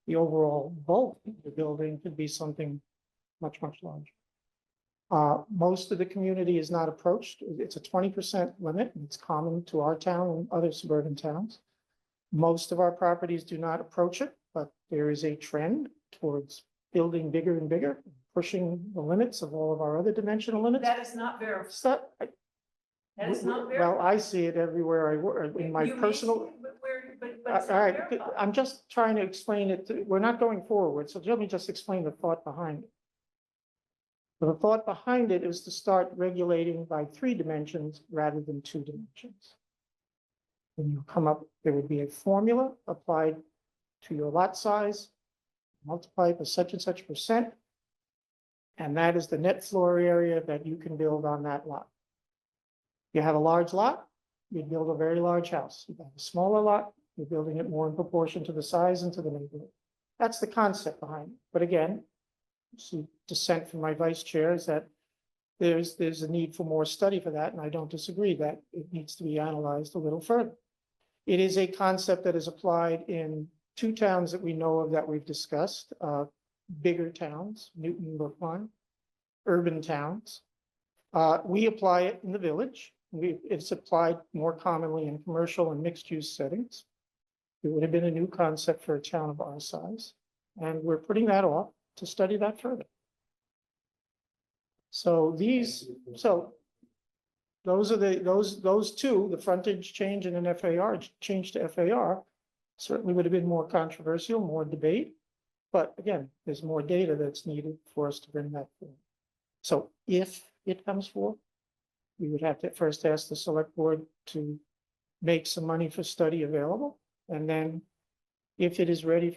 The overall bulk of the building could be something much, much larger. Most of the community is not approached. It's a 20% limit. It's common to our town and other suburban towns. Most of our properties do not approach it, but there is a trend towards building bigger and bigger, pushing the limits of all of our other dimensional limits. That is not verified. So, That is not well, verified. I see it everywhere I work, in my You may personal. see it, but it's All not right, verified. I'm just trying to explain it. We're not going forward, so let me just explain the thought behind it. The thought behind it is to start regulating by 3 dimensions rather than 2 dimensions. When you come up, there would be a formula applied to your lot size, multiplied by such and such percent, and that is the net floor area that you can build on that lot. You have a large lot, you build a very large house. You have a smaller lot, you're building it more in proportion to the size and to the neighborhood. That's the concept behind it. But again, some dissent from my vice chair is that there's a need for more study for that, and I don't disagree that it needs to be analyzed a little further. It is a concept that is applied in 2 towns that we know of that we've discussed, bigger towns, Newton and Brookline, urban towns. We apply it in the village. It's applied more commonly in commercial and mixed-use settings. It would have been a new concept for a town of our size, and we're putting that off to study that further. So those are those 2, the frontage change and an FAR change to FAR, certainly would have been more controversial, more debate. But again, there's more data that's needed for us to bring that forward. So if it comes forward, we would have to first ask the select board to make some money for study available. And then if it is ready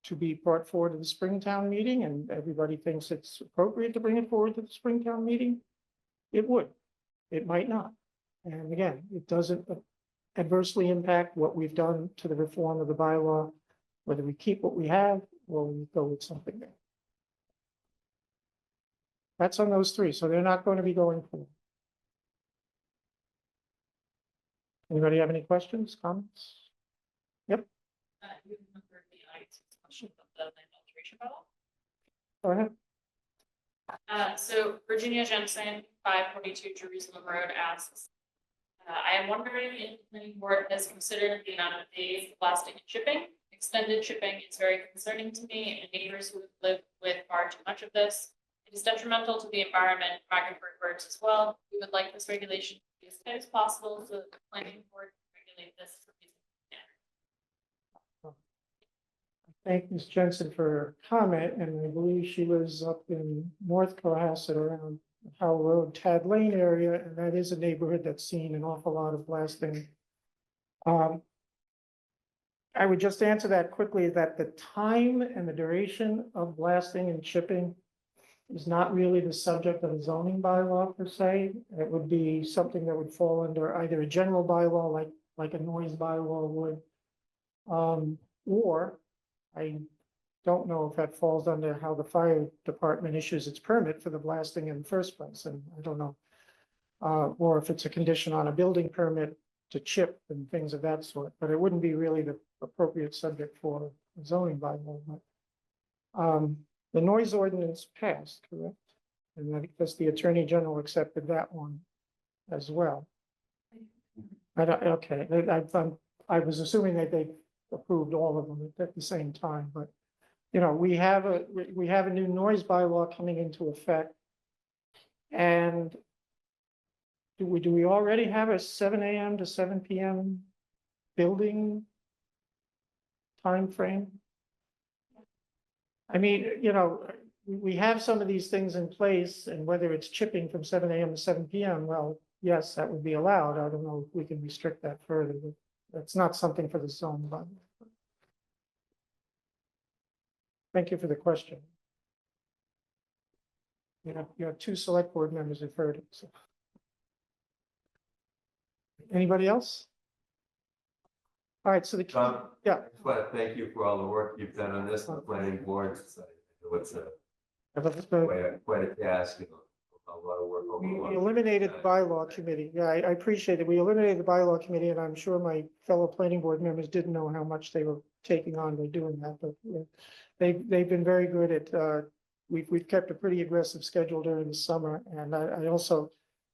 to be brought forward to the Springtown meeting and everybody thinks it's appropriate to bring it forward to the Springtown meeting, it would. It might not. And again, it doesn't adversely impact what we've done to the reform of the bylaw, whether we keep what we have or we go with something there. That's on those 3, so they're not going to be going forward. Anybody have any questions, comments? You remember the IT question of the land alteration bylaw? Go ahead. So Virginia Jensen, 542 Jerusalem Road asks, I am wondering if the planning board has considered the amount of days of plastic and shipping. Extended shipping is very concerning to me and neighbors who have lived with far too much of this. It is detrimental to the environment, migratory birds as well. We would like this regulation to be as tight as possible so that the planning board can regulate this. Thank Ms. Jensen for her comment, and I believe she lives up in North Cohasset around Howell Road, Tad Lane area, and that is a neighborhood that's seen an awful lot of blasting. I would just answer that quickly, that the time and the duration of blasting and chipping is not really the subject of a zoning bylaw per se. It would be something that would fall under either a general bylaw, like a noise bylaw would. Or I don't know if that falls under how the fire department issues its permit for the blasting in the first place, and I don't know. Or if it's a condition on a building permit to chip and things of that sort, but it wouldn't be really the appropriate subject for a zoning bylaw. But, the noise ordinance passed, correct? And I guess the Attorney General accepted that one as well. I don't, okay, I was assuming that they approved all of them at the same time, but, you know, we have a new noise bylaw coming into effect. And do we already have a 7 AM to 7 PM building timeframe? I mean, you know, we have some of these things in place, and whether it's chipping from 7 AM to 7 PM, well, yes, that would be allowed. I don't know if we can restrict that further, but that's not something for the zone bylaw. Thank you for the question. You have two select board members who've heard it, so. Anybody else? All right, so the, Tom, yeah. I just want to thank you for all the work you've done on this, the planning board. It's quite a task, you know, a lot of work. over a We lot of eliminated the time. bylaw committee. Yeah, I appreciate it. We eliminated the bylaw committee, and I'm sure my fellow planning board members didn't know how much they were taking on by doing that, but they've been very good at, we've kept a pretty aggressive schedule during the summer, and I also,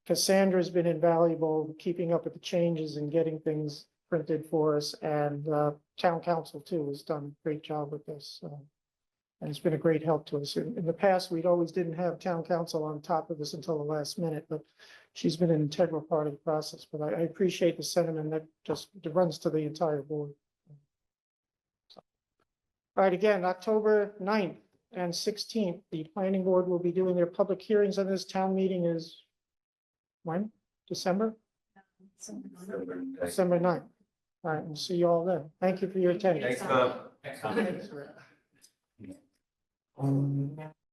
Cassandra's been invaluable keeping up with the changes and getting things printed for us, and town council too has done a great job with this. And it's been a great help to us. In the past, we'd always didn't have town council on top of this until the last minute, but she's been an integral part of the process. But I appreciate the sentiment that just runs to the entire board. So. All right, again, October 9th and 16th, the planning board will be doing their public hearings on this. Town meeting is when? December? December 9th. All right, we'll see you all then. Thank you for your attendance. Thanks, Tom. Excellent. Thanks, Rick.